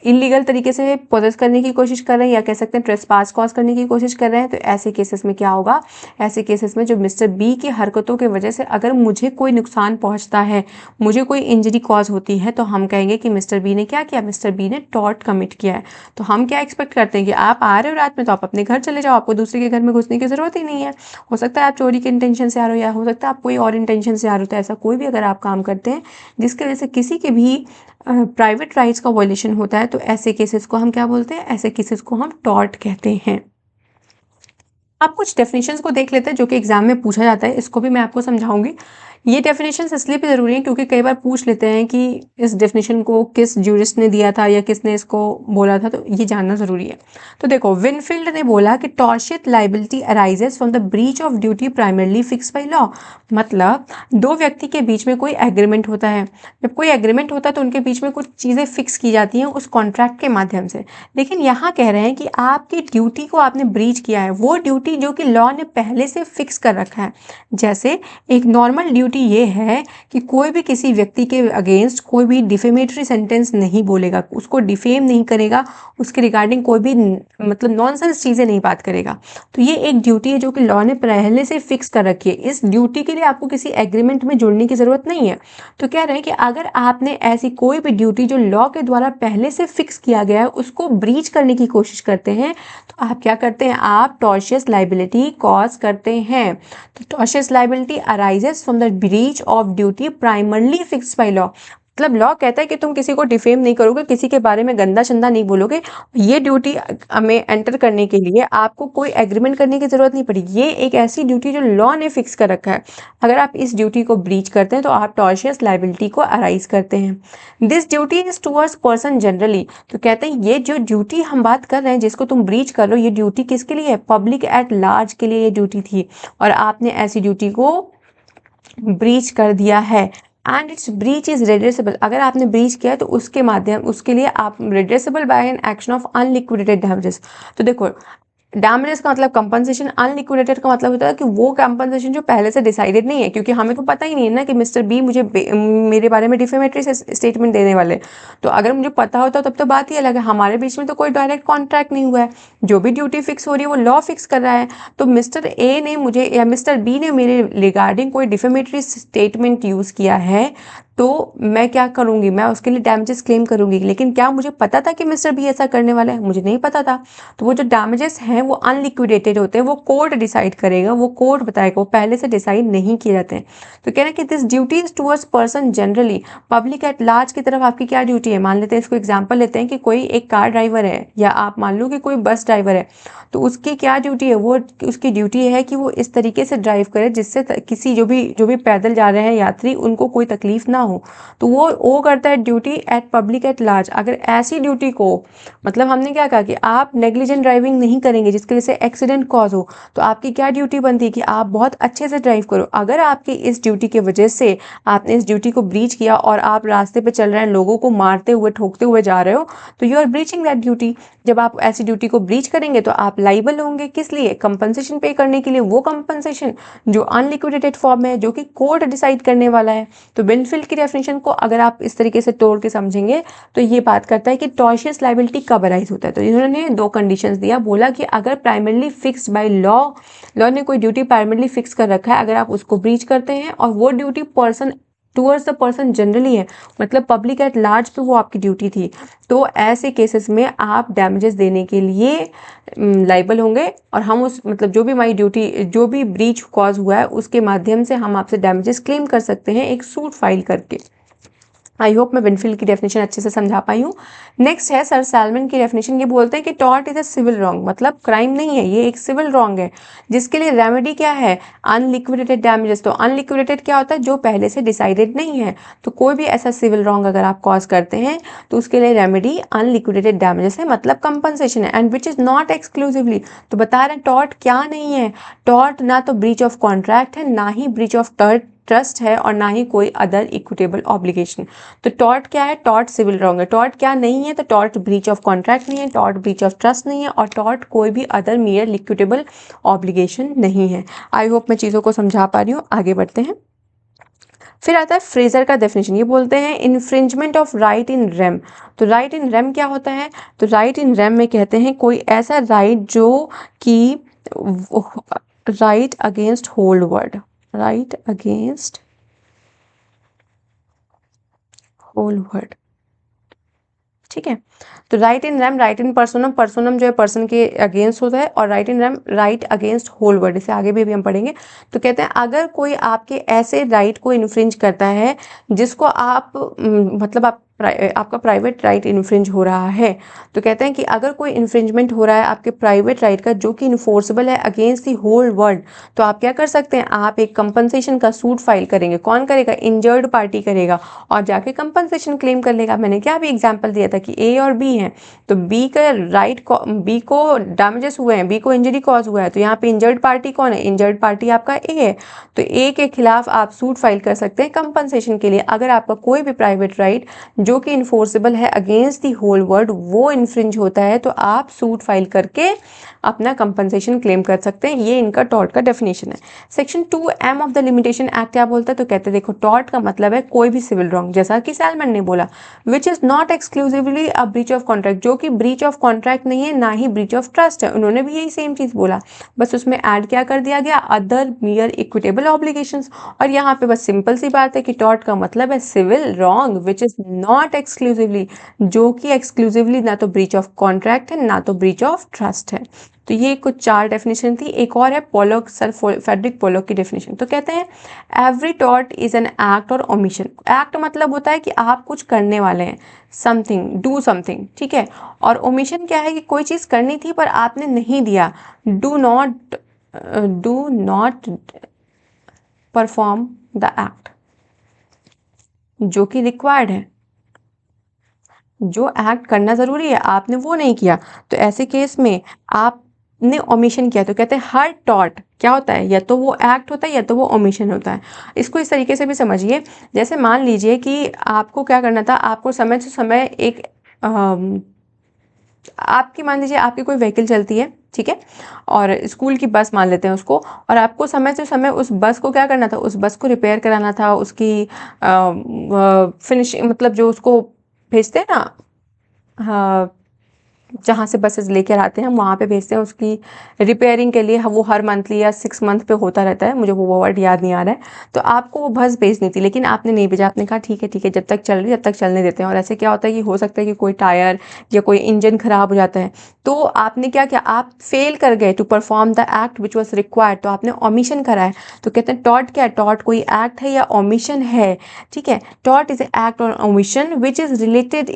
इलीगल तरीके से पोजेस करने की कोशिश कर रहे हैं, या कह सकते हैं ट्रेसपास कॉज करने की कोशिश कर रहे हैं। तो ऐसे केसेस में क्या होगा, ऐसे केसेस में जो मिस्टर बी की हरकतों की वजह से अगर मुझे कोई नुकसान पहुंचता है, मुझे कोई इंजरी कॉज होती है, तो हम कहेंगे कि मिस्टर बी ने क्या किया, मिस्टर बी ने टॉर्ट कमिट किया है। तो हम क्या एक्सपेक्ट करते हैं कि आप आ रहे हो रात में तो आप अपने घर चले जाओ, आपको दूसरे के घर में घुसने की जरूरत ही नहीं है। हो सकता है आप चोरी के इंटेंशन से आ रहे हो, या हो सकता है आप कोई और इंटेंशन से आ रहे हो। तो ऐसा कोई भी अगर आप काम करते हैं जिसकी वजह से किसी के भी प्राइवेट राइट्स का वायलेशन होता है, तो ऐसे केसेस को हम क्या बोलते हैं, ऐसे केसेस को हम टॉर्ट कहते हैं। आप कुछ डेफिनेशंस को देख लेते हैं जो कि एग्जाम में पूछा जाता है, इसको भी मैं आपको समझाऊंगी। ये डेफिनेशंस इसलिए भी ज़रूरी है क्योंकि कई बार पूछ लेते हैं कि इस डेफिनेशन को किस जूरिस्ट ने दिया था या किसने इसको बोला था, तो ये जानना ज़रूरी है। तो देखो, विनफील्ड ने बोला कि tortious liability arises from the breach of duty primarily fix by law. मतलब दो व्यक्ति के बीच में कोई एग्रीमेंट होता है, जब कोई एग्रीमेंट होता है तो उनके बीच में कुछ चीज़ें फिक्स की जाती हैं उस कॉन्ट्रैक्ट के माध्यम से। लेकिन यहाँ कह रहे हैं कि आपकी ड्यूटी को आपने ब्रीच किया है, वो ड्यूटी जो कि लॉ ने पहले से फिक्स कर रखा है। जैसे एक नॉर्मल ड्यूटी ये है कि कोई भी किसी व्यक्ति के अगेंस्ट कोई भी डिफेमेटरी सेंटेंस नहीं बोलेगा, उसको डिफेम नहीं करेगा, उसके रिगार्डिंग कोई भी मतलब नॉनसेंस चीज़ें नहीं बात करेगा। तो ये एक ड्यूटी है जो कि लॉ ने पहले से फिक्स कर रखी है। इस ड्यूटी के लिए आपको किसी एग्रीमेंट में जुड़ने की ज़रूरत नहीं है। तो कह रहे हैं कि अगर आपने ऐसी कोई भी ड्यूटी जो लॉ के द्वारा पहले से फिक्स किया गया है उसको ब्रीच करने की कोशिश करते हैं, तो आप क्या करते हैं, आप टॉर्शियस लाइबिलिटी कॉज करते हैं। तो tortious liability arises from the breach of duty primarily fixed by law. मतलब लॉ कहता है कि तुम किसी को डिफेम नहीं करोगे, किसी के बारे में गंदा चंदा नहीं बोलोगे। ये ड्यूटी में एंटर करने के लिए आपको कोई एग्रीमेंट करने की जरूरत नहीं पड़ी। ये एक ऐसी ड्यूटी जो लॉ ने फिक्स कर रखा है। अगर आप इस ड्यूटी को ब्रीच करते हैं तो आप टॉर्शियस लाइबिलिटी को अराइज करते हैं। This duty is towards person generally. तो कहते हैं ये जो ड्यूटी हम बात कर रहे हैं जिसको तुम ब्रीच कर रहे हो, ये ड्यूटी किसके लिए है, पब्लिक एट लार्ज के लिए ये ड्यूटी थी, और आपने ऐसी ड्यूटी को ब्रीच कर दिया है। And its breach is redressable. अगर आपने ब्रीच किया है तो उसके लिए आप redressable by an action of unliquidated damages. तो देखो, डैमेजेस का मतलब कंपनसेशन, अनलिक्विडेटेड का मतलब होता है कि वो कंपनसेशन जो पहले से डिसाइडेड नहीं है, क्योंकि हमें तो पता ही नहीं है ना कि मिस्टर बी मुझे मेरे बारे में डिफेमेटरी स्टेटमेंट देने वाले। तो अगर मुझे पता होता तब तो बात ही अलग है, हमारे बीच में तो कोई डायरेक्ट कॉन्ट्रैक्ट नहीं हुआ है। जो भी ड्यूटी फिक्स हो रही है वो लॉ फिक्स कर रहा है। तो मिस्टर ए ने मुझे या मिस्टर बी ने मेरे रिगार्डिंग कोई डिफेमेटरी स्टेटमेंट यूज़ किया है, तो मैं क्या करूंगी, मैं उसके लिए डैमेजेस क्लेम करूंगी। लेकिन क्या मुझे पता था कि मिस्टर बी ऐसा करने वाला है? मुझे नहीं पता था। तो वो जो डैमेजेस हैं वो अनलिक्विडेटेड होते हैं, वो कोर्ट डिसाइड करेगा, वो कोर्ट बताएगा, वो पहले से डिसाइड नहीं किए जाते हैं। तो कह रहे हैं कि this duty is towards person generally, public at large की तरफ आपकी क्या ड्यूटी है। मान लेते हैं, इसको एग्जाम्पल लेते हैं कि कोई एक कार ड्राइवर है, या आप मान लो कि कोई बस ड्राइवर है, तो उसकी क्या ड्यूटी है, वो उसकी ड्यूटी है कि वो इस तरीके से ड्राइव करे जिससे किसी जो भी पैदल जा रहे हैं यात्री, उनको कोई तकलीफ ना हो। तो वो करता है duty eight public at large. अगर ऐसी ड्यूटी को, मतलब हमने क्या कहा कि आप नेग्लिजेंट ड्राइविंग नहीं करेंगे जिसकी वजह से एक्सीडेंट कॉज हो, तो आपकी क्या ड्यूटी बनती है कि आप बहुत अच्छे से ड्राइव करो। अगर आपकी इस ड्यूटी की वजह से आपने इस ड्यूटी को ब्रीच किया और आप रास्ते पे चल रहे हैं, लोगों को मारते हुए ठोकते हुए जा रहे हो, तो you are breaching that duty. जब आप ऐसी ड्यूटी को ब्रीच करेंगे तो आप लाइबल होंगे, किस लिए, कंपनसेशन पे करने के लिए, वो कंपनसेशन जो अनलिक्विडेटेड फॉर्म है, जो कि कोर्ट डिसाइड करने वाला है। तो बेनिफिट की डेफिनेशन को अगर आप इस तरीके से तोड़ के समझेंगे तो ये बात करता है कि टॉर्शियस लाइबिलिटी कब अराइज होता है। तो इन्होंने दो कंडीशंस दिया, बोला कि अगर प्राइमरली फिक्स्ड बाय लॉ ने कोई ड्यूटी प्राइमरली फिक्स कर रखा है, अगर आप उसको ब्रीच करते हैं और वो duty person towards the person generally है, मतलब पब्लिक एट लार्ज पे वो आपकी ड्यूटी थी, तो ऐसे केसेस में आप डैमेजेस देने के लिए लाइबल होंगे। और हम उस मतलब जो भी हमारी ड्यूटी, जो भी ब्रीच कॉज हुआ है, उसके माध्यम से हम आपसे डैमेजेस क्लेम कर सकते हैं एक सूट फाइल करके। आई होप मैं विनफील्ड की डेफिनेशन अच्छे से समझा पाई हूँ। नेक्स्ट है सर सैलमन की डेफिनेशन। ये बोलते हैं कि tort is a civil wrong, मतलब क्राइम नहीं है, ये एक सिविल रॉन्ग है जिसके लिए रेमेडी क्या है, अनलिक्विडेटेड डैमेजेस। तो अनलिक्विडेटेड क्या होता है, जो पहले से डिसाइडेड नहीं है। तो कोई भी ऐसा सिविल रॉन्ग अगर आप कॉज करते हैं तो उसके लिए रेमेडी अनलिक्विडेटेड डैमेजेस है, मतलब कंपनसेशन है, and which is not exclusively. तो बता रहे हैं टॉर्ट क्या नहीं है, टॉर्ट ना तो ब्रीच ऑफ कॉन्ट्रैक्ट है, ना ही ब्रीच ऑफ ट्रस्ट है, और ना ही कोई अदर इक्विटेबल ऑब्लिगेशन। तो टॉर्ट क्या है, टॉर्ट सिविल रॉन्ग है। टॉर्ट क्या नहीं है, तो टॉर्ट ब्रीच ऑफ कॉन्ट्रैक्ट नहीं है, टॉर्ट ब्रीच ऑफ ट्रस्ट नहीं है, और टॉर्ट कोई भी अदर मियर लिक्विडेबल ऑब्लिगेशन नहीं है। आई होप मैं चीज़ों को समझा पा रही हूँ। आगे बढ़ते हैं। फिर आता है फ्रेजर का डेफिनेशन। ये बोलते हैं इन्फ्रिंजमेंट ऑफ राइट इन रेम। तो राइट इन रेम क्या होता है, तो राइट इन रेम में कहते हैं कोई ऐसा राइट जो कि right against whole world, right against whole word, ठीक है। तो right in rem, right in personam, personam जो है पर्सन के अगेंस्ट होता है, और right in rem right against whole word, इसे आगे भी हम पढ़ेंगे। तो कहते हैं अगर कोई आपके ऐसे राइट को इन्फ्रिंज करता है जिसको आप मतलब आपका प्राइवेट राइट इन्फ्रिंज हो रहा है, तो कहते हैं कि अगर कोई इन्फ्रिंजमेंट हो रहा है आपके प्राइवेट राइट का जो कि इन्फोर्सेबल है अगेंस्ट दी होल वर्ल्ड, तो आप क्या कर सकते हैं, आप एक कंपनसेशन का सूट फाइल करेंगे। कौन करेगा, इंजर्ड पार्टी करेगा, और जाके कंपनसेशन क्लेम कर लेगा। मैंने क्या भी एग्जांपल दिया था कि ए और बी हैं, तो बी का राइट, बी को डैमेजेस हुए हैं, बी को इंजरी कॉज हुआ है, तो यहाँ पे इंजर्ड पार्टी कौन है, इंजर्ड पार्टी आपका ए है। तो ए के खिलाफ आप सूट फाइल कर सकते हैं कंपनसेशन के लिए। अगर आपका कोई भी प्राइवेट राइट जो कि इन्फोर्सेबल है अगेंस्ट दी होल वर्ल्ड वो इन्फ्रिंज होता है, तो आप सूट फाइल करके अपना कंपनसेशन क्लेम कर सकते हैं। ये इनका टॉर्ट का डेफिनेशन है। Section 2M of the limitation act क्या बोलता है, तो कहते हैं देखो टॉर्ट का मतलब है कोई भी सिविल रॉन्ग, जैसा कि सैलमन ने बोला, विच is not exclusively a breach of contract, जो कि ब्रीच ऑफ कॉन्ट्रैक्ट नहीं है, ना ही ब्रीच ऑफ ट्रस्ट है। उन्होंने भी यही सेम चीज बोला, बस उसमें ऐड क्या कर दिया गया, अदर मियर इक्विटेबल ऑब्लिगेशंस। और यहाँ पे बस सिंपल सी बात है कि टॉर्ट का मतलब है civil wrong which is not exclusively, जो कि एक्सक्लूसिवली ना तो ब्रीच ऑफ कॉन्ट्रैक्ट है ना तो ब्रीच ऑफ ट्रस्ट है। तो ये कुछ 4 डेफिनेशन थी। एक और है पोलॉक, सर फेडरिक पोलॉक की डेफिनेशन। तो कहते हैं every tort is an act और ओमिशन। एक्ट मतलब होता है कि आप कुछ करने वाले हैं, समथिंग, डू समथिंग, ठीक है। और ओमिशन क्या है कि कोई चीज़ करनी थी पर आपने नहीं दिया, do not perform the act, जो कि रिक्वायर्ड है, जो एक्ट करना ज़रूरी है आपने वो नहीं किया, तो ऐसे केस में आपने ओमिशन किया। तो कहते हैं हर टॉर्ट क्या होता है, या तो वो एक्ट होता है या तो वो ओमिशन होता है। इसको इस तरीके से भी समझिए, जैसे मान लीजिए कि आपको क्या करना था, आपको समय से समय एक आपकी मान लीजिए आपकी कोई व्हीकल चलती है, ठीक है, और स्कूल की बस मान लेते हैं उसको, और आपको समय से समय उस बस को क्या करना था, उस बस को रिपेयर कराना था, उसकी फिनिशिंग, मतलब जो उसको भेजते हैं ना, हाँ, जहाँ से बसेस लेकर आते हैं हम वहाँ पे भेजते हैं उसकी रिपेयरिंग के लिए। वो हर मंथली या 6 मंथ पे होता रहता है, मुझे वो वर्ड याद नहीं आ रहा है। तो आपको वो बस भेजनी थी लेकिन आपने नहीं भेजा, आपने कहा ठीक है जब तक चल रही है जब तक चलने देते हैं। और ऐसे क्या होता है कि हो सकता है कि कोई टायर या कोई इंजन खराब हो जाता है, तो आपने क्या किया, आप फेल कर गए to perform the act which was required, तो आपने ओमिशन करा है। तो कहते हैं टॉर्ट क्या है, टॉर्ट कोई एक्ट है या ओमिशन है, ठीक है। टॉर्ट इज एक्ट और omission which is related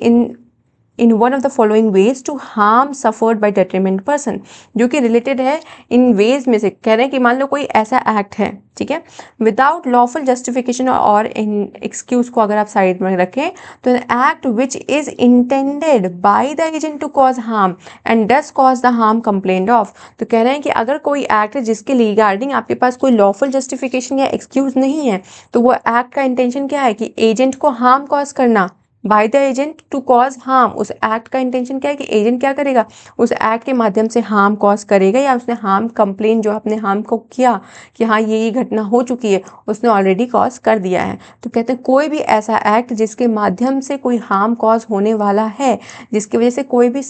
in one of the following ways to harm suffered by detriment person, जो कि रिलेटेड है इन वेज में से। कह रहे हैं कि मान लो कोई ऐसा एक्ट है, ठीक है, विदाउट लॉफुल जस्टिफिकेशन और इन एक्सक्यूज को अगर आप साइड में रखें, तो act which is intended by the agent to cause harm and does cause the harm complained of. तो कह रहे हैं कि अगर कोई एक्ट है जिसके रिगार्डिंग आपके पास कोई लॉफुल जस्टिफिकेशन या एक्सक्यूज नहीं है, तो वो एक्ट का इंटेंशन क्या है कि एजेंट को हार्म कॉज करना, by the agent to cause harm. उस एक्ट का इंटेंशन क्या है कि एजेंट क्या करेगा, उस एक्ट के माध्यम से हार्म कॉज करेगा, या उसने हार्म कंप्लेन जो अपने हार्म को किया कि हाँ ये घटना हो चुकी है, उसने ऑलरेडी कॉज कर दिया है। तो कहते हैं कोई भी ऐसा एक्ट जिसके माध्यम से कोई हार्म कॉज होने वाला है, जिसकी वजह से कोई भी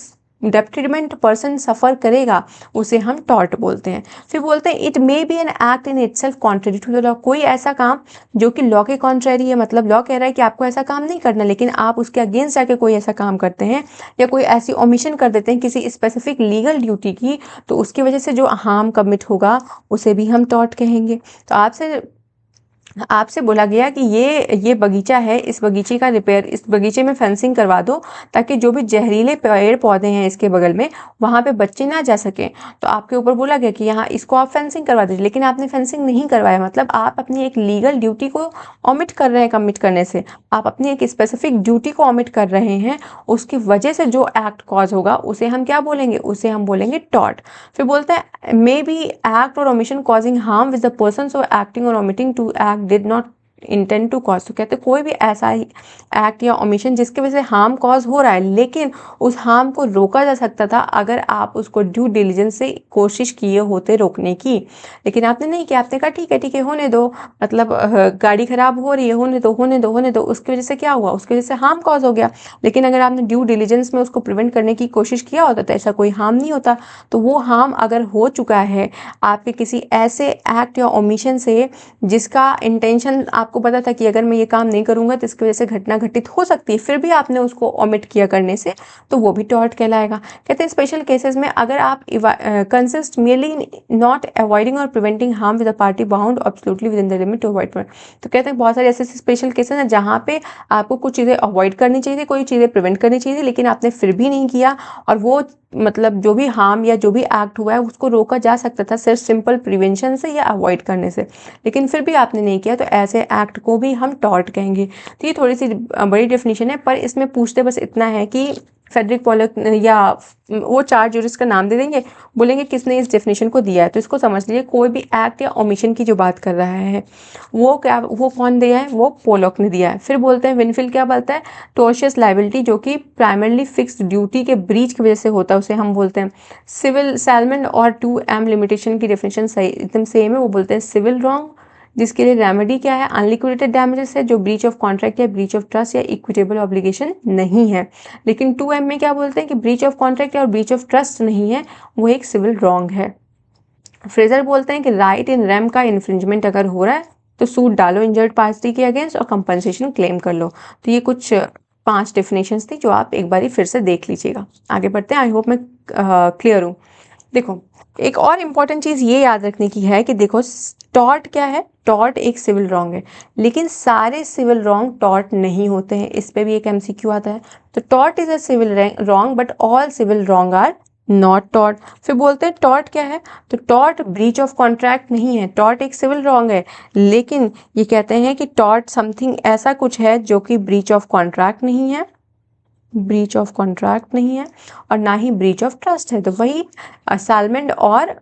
डेट्रीमेंट पर्सन सफ़र करेगा, उसे हम टॉर्ट बोलते हैं। फिर बोलते हैं it may be an act in itself contrary to the law. कोई ऐसा काम जो कि लॉ के कॉन्ट्रेरी है, मतलब लॉ कह रहा है कि आपको ऐसा काम नहीं करना, लेकिन आप उसके अगेंस्ट जाके कोई ऐसा काम करते हैं या कोई ऐसी ओमिशन कर देते हैं किसी स्पेसिफिक लीगल ड्यूटी की, तो उसकी वजह से जो हार्म कमिट होगा उसे भी हम टॉर्ट कहेंगे। तो आपसे आपसे बोला गया कि ये बगीचा है, इस बगीचे का रिपेयर, इस बगीचे में फेंसिंग करवा दो ताकि जो भी जहरीले पेड़ पौधे हैं इसके बगल में वहाँ पे बच्चे ना जा सकें। तो आपके ऊपर बोला गया कि यहाँ इसको आप फेंसिंग करवा दीजिए, लेकिन आपने फेंसिंग नहीं करवाया, मतलब आप अपनी एक लीगल ड्यूटी को ओमिट कर रहे हैं कमिट करने से। आप अपनी एक स्पेसिफिक ड्यूटी को ओमिट कर रहे हैं, उसकी वजह से जो एक्ट कॉज होगा उसे हम क्या बोलेंगे, उसे हम बोलेंगे टॉर्ट। फिर बोलते हैं मे बी एक्ट और omission causing harm with the person so acting और omitting to act did not intend to cause. तो कहते कोई भी ऐसा ही एक्ट या ओमिशन जिसकी वजह से हार्म कॉज हो रहा है, लेकिन उस हार्म को रोका जा सकता था अगर आप उसको ड्यू डिलिजेंस से कोशिश किए होते रोकने की, लेकिन आपने नहीं किया। आपने कहा ठीक है होने दो, मतलब गाड़ी खराब हो रही है, होने दो। उसकी वजह से क्या हुआ, उसकी वजह से हार्म कॉज हो गया। लेकिन अगर आपने ड्यू डिलिजेंस में उसको प्रिवेंट करने की कोशिश किया होता तो ऐसा कोई हार्म नहीं होता। तो वो हार्म अगर हो चुका है आपके किसी ऐसे एक्ट या ओमिशन से जिसका इंटेंशन आपको पता था कि अगर मैं ये काम नहीं करूंगा तो इसकी वजह से घटना घटित हो सकती है, फिर भी आपने उसको ओमिट किया करने से, तो वो भी टॉर्ट कहलाएगा। कहते हैं स्पेशल केसेस में अगर आप कंसिस्ट merely नॉट अवॉइडिंग और preventing harm with a party bound absolutely within the limit to avoid. तो कहते हैं बहुत सारे ऐसे स्पेशल केसेस हैं जहाँ पे आपको कुछ चीज़ें अवॉइड करनी चाहिए थी, कोई चीज़ें प्रिवेंट करनी चाहिए थी, लेकिन आपने फिर भी नहीं किया, और वो मतलब जो भी हार्म या जो भी एक्ट हुआ है उसको रोका जा सकता था सिर्फ सिंपल प्रिवेंशन से या अवॉइड करने से, लेकिन फिर भी आपने नहीं किया, तो ऐसे एक्ट को भी हम टॉर्ट कहेंगे। तो ये थोड़ी सी बड़ी डेफिनेशन है, पर इसमें पूछते बस इतना है कि फेडरिक पॉलक या वो 4 जूरिस्ट का नाम दे देंगे, बोलेंगे किसने इस डेफिनेशन को दिया है। तो इसको समझ लीजिए, कोई भी एक्ट या ओमिशन की जो बात कर रहा है वो कौन दिया है, वो पोलॉक ने दिया है। फिर बोलते हैं विनफील्ड क्या बोलता है, टोर्शियस लाइबिलिटी जो कि प्राइमरली फिक्स्ड ड्यूटी के ब्रीच की वजह से होता है उसे हम बोलते हैं सिविल। सैलमन और 2M लिमिटेशन की डेफिनेशन सही एकदम सेम है, वो बोलते हैं सिविल रॉन्ग, जिसके लिए रेमेडी क्या है, अनलिक्विडेटेड डैमेजेस है, जो ब्रीच ऑफ कॉन्ट्रैक्ट या ब्रीच ऑफ ट्रस्ट या इक्विटेबल ऑब्लिगेशन नहीं है। लेकिन 2M में क्या बोलते हैं कि ब्रीच ऑफ कॉन्ट्रैक्ट और ब्रीच ऑफ ट्रस्ट नहीं है, वो एक सिविल रॉन्ग है। फ्रेजर बोलते हैं कि राइट इन रेम का इन्फ्रिंजमेंट अगर हो रहा है तो सूट डालो इंजर्ड पार्टी के अगेंस्ट और कंपनसेशन क्लेम कर लो। तो ये कुछ 5 डेफिनेशंस थी जो आप एक बारी फिर से देख लीजिएगा। आगे बढ़ते हैं, आई होप मैं क्लियर हूँ। देखो एक और इम्पॉर्टेंट चीज़ ये याद रखने की है कि देखो टॉर्ट क्या है, टॉर्ट एक सिविल रॉन्ग है, लेकिन सारे सिविल रॉन्ग टॉर्ट नहीं होते हैं। इस पे भी एक MCQ आता है। तो tort is a civil wrong but all civil wrong are not tort. फिर बोलते हैं टॉर्ट क्या है, तो टॉर्ट ब्रीच ऑफ कॉन्ट्रैक्ट नहीं है, टॉर्ट एक सिविल रॉन्ग है, लेकिन ये कहते हैं कि टॉर्ट समथिंग ऐसा कुछ है जो कि ब्रीच ऑफ कॉन्ट्रैक्ट नहीं है, ब्रीच ऑफ कॉन्ट्रैक्ट नहीं है और ना ही ब्रीच ऑफ ट्रस्ट है। तो वही सालमेंड और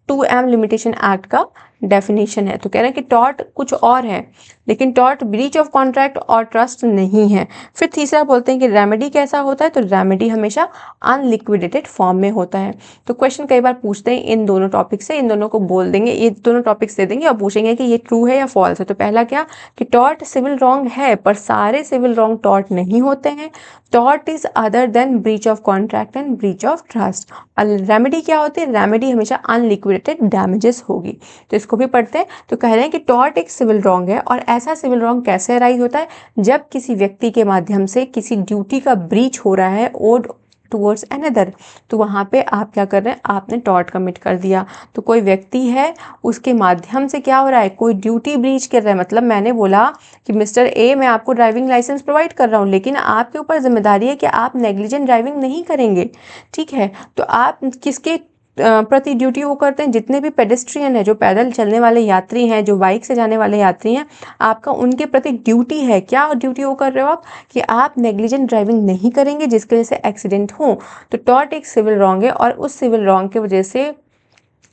2M लिमिटेशन एक्ट का डेफिनेशन है। तो कह रहे हैं कि टॉर्ट कुछ और है, लेकिन टॉर्ट ब्रीच ऑफ कॉन्ट्रैक्ट और ट्रस्ट नहीं है। फिर तीसरा बोलते हैं कि रेमेडी कैसा होता है, तो रेमेडी हमेशा अनलिक्विडेटेड फॉर्म में होता है। तो क्वेश्चन कई बार पूछते हैं इन दोनों टॉपिक से, इन दोनों को बोल देंगे, ये दोनों टॉपिक्स दे देंगे और पूछेंगे कि ये ट्रू है या फॉल्स है। तो पहला क्या कि टॉर्ट सिविल रॉन्ग है, पर सारे सिविल रॉन्ग टॉर्ट नहीं होते हैं। Tort is other than breach of contract and breach of trust. और रेमेडी क्या होती है, रेमेडी हमेशा अनलिक्विडेटेड डैमेजेस होगी। तो इसको भी पढ़ते हैं। तो कह रहे हैं कि टॉर्ट एक सिविल रॉन्ग है, और ऐसा सिविल रॉन्ग कैसे अराइज होता है, जब किसी व्यक्ति के माध्यम से किसी ड्यूटी का ब्रीच हो रहा है ओड टूवर्ड्स अनदर। तो वहाँ पे आप क्या कर रहे हैं, आपने टॉर्ट कमिट कर दिया। तो कोई व्यक्ति है, उसके माध्यम से क्या हो रहा है, कोई ड्यूटी ब्रीच कर रहा है। मतलब मैंने बोला कि मिस्टर ए मैं आपको ड्राइविंग लाइसेंस प्रोवाइड कर रहा हूँ, लेकिन आपके ऊपर जिम्मेदारी है कि आप नेग्लिजेंट ड्राइविंग नहीं करेंगे, ठीक है। तो आप किसके प्रति ड्यूटी वो करते हैं, जितने भी पेडेस्ट्रियन है, जो पैदल चलने वाले यात्री हैं, जो बाइक से जाने वाले यात्री हैं, आपका उनके प्रति ड्यूटी है। क्या ड्यूटी वो कर रहे हो आप, कि आप नेग्लिजेंट ड्राइविंग नहीं करेंगे जिसकी वजह से एक्सीडेंट हो। तो टॉर्ट एक सिविल रॉन्ग है, और उस सिविल रॉन्ग की वजह से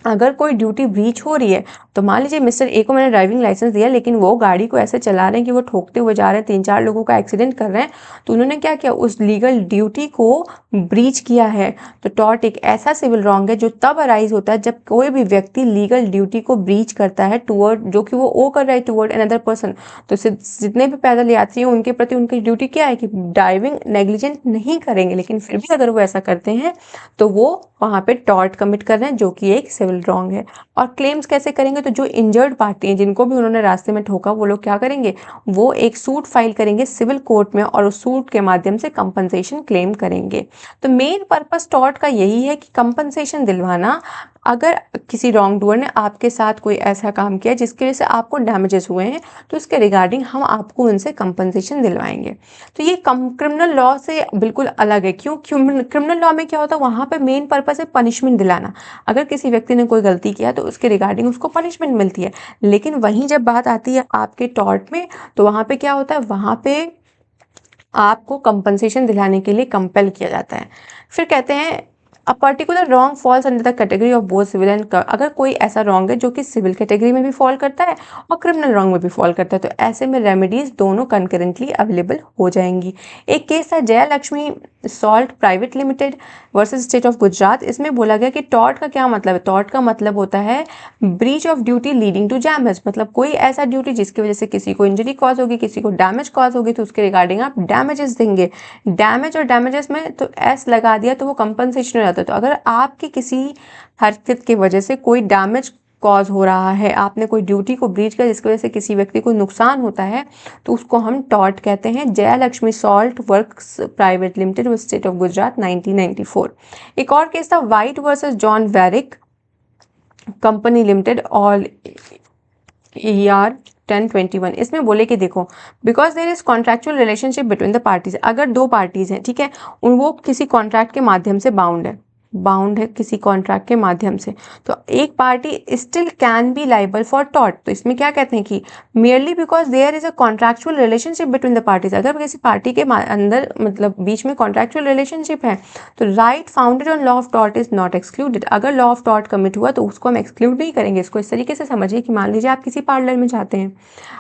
अगर कोई ड्यूटी ब्रीच हो रही है, तो मान लीजिए मिस्टर ए को मैंने ड्राइविंग लाइसेंस दिया, लेकिन वो गाड़ी को ऐसे चला रहे हैं कि वो ठोकते हुए जा रहे हैं, 3-4 लोगों का एक्सीडेंट कर रहे हैं, तो उन्होंने क्या किया, उस लीगल ड्यूटी को ब्रीच किया है। तो टॉर्ट एक ऐसा सिविल रॉन्ग है जो तब अराइज होता है जब कोई भी व्यक्ति लीगल ड्यूटी को ब्रीच करता है टूवर्ड, जो कि वो ओ कर रहा है टूवर्ड अनदर पर्सन। तो जितने भी पैदल यात्री हैं उनके प्रति उनकी ड्यूटी क्या है कि ड्राइविंग नेग्लिजेंट नहीं करेंगे, लेकिन फिर भी अगर वो ऐसा करते हैं तो वो वहाँ पे टॉर्ट कमिट कर रहे हैं, जो कि एक सिविल रॉन्ग है। और क्लेम्स कैसे करेंगे, तो जो इंजर्ड पार्टी हैं, जिनको भी उन्होंने रास्ते में ठोका, वो लोग क्या करेंगे, वो एक सूट फाइल करेंगे सिविल कोर्ट में, और उस सूट के माध्यम से कंपनसेशन क्लेम करेंगे। तो मेन पर्पस टॉर्ट का यही है कि कंपनसेशन दिलवाना, अगर किसी रॉन्ग डूअर ने आपके साथ कोई ऐसा काम किया जिसकी वजह से आपको डैमेजेस हुए हैं, तो इसके रिगार्डिंग हम आपको उनसे कंपनसेशन दिलवाएंगे। तो ये क्रिमिनल लॉ से बिल्कुल अलग है। क्यों? क्रिमिनल लॉ में क्या होता है, वहाँ पे मेन पर्पस है पनिशमेंट दिलाना। अगर किसी व्यक्ति ने कोई गलती किया तो उसके रिगार्डिंग उसको पनिशमेंट मिलती है। लेकिन वहीं जब बात आती है आपके टॉर्ट में, तो वहाँ पे क्या होता है, वहाँ पे आपको कंपनसेशन दिलाने के लिए कंपेल किया जाता है। फिर कहते हैं a particular wrong falls under the category of both civil and, अगर कोई ऐसा रॉन्ग है जो कि सिविल कैटेगरी में भी फॉल करता है और क्रिमिनल रॉन्ग में भी फॉल करता है, तो ऐसे में रेमेडीज दोनों कंकरेंटली अवेलेबल हो जाएंगी। एक केस था Jayalakshmi salt private limited versus state of Gujarat. इसमें बोला गया कि टॉर्ट का क्या मतलब है। टॉर्ट का मतलब होता है breach of duty leading to damage, मतलब कोई ऐसा ड्यूटी जिसकी वजह से किसी को इंजरी कॉज होगी, किसी को डैमेज कॉज होगी, तो उसके रिगार्डिंग आप डैमेजेस देंगे। डैमेज और डैमेजेस में तो एस लगा दिया तो वो कंपनसेशन हो जाता है। तो अगर आपकी किसी हरकत की वजह से कोई डैमेज कॉज हो रहा है, आपने कोई ड्यूटी को ब्रीच किया जिसकी वजह से किसी व्यक्ति को नुकसान होता है, तो उसको हम टॉर्ट कहते हैं। Jayalakshmi salt works private limited with state of Gujarat 1994। एक और केस था White versus John Warwick company limited all ER 1021। इसमें बोले कि देखो, because there is contractual relationship between the parties, अगर दो पार्टीज हैं, ठीक है, उन वो किसी कॉन्ट्रैक्ट के माध्यम से बाउंड है किसी कॉन्ट्रैक्ट के माध्यम से, तो एक party still can be liable for tort. तो इसमें क्या कहते हैं कि merely because there is a contractual relationship between the parties, अगर किसी पार्टी के अंदर मतलब बीच में कॉन्ट्रैक्चुअल रिलेशनशिप है, तो right founded on law of tort is not excluded. अगर लॉ ऑफ टॉर्ट कमिट हुआ तो उसको हम एक्सक्लूड नहीं करेंगे। इसको इस तरीके से समझिए कि मान लीजिए आप किसी पार्लर में जाते हैं,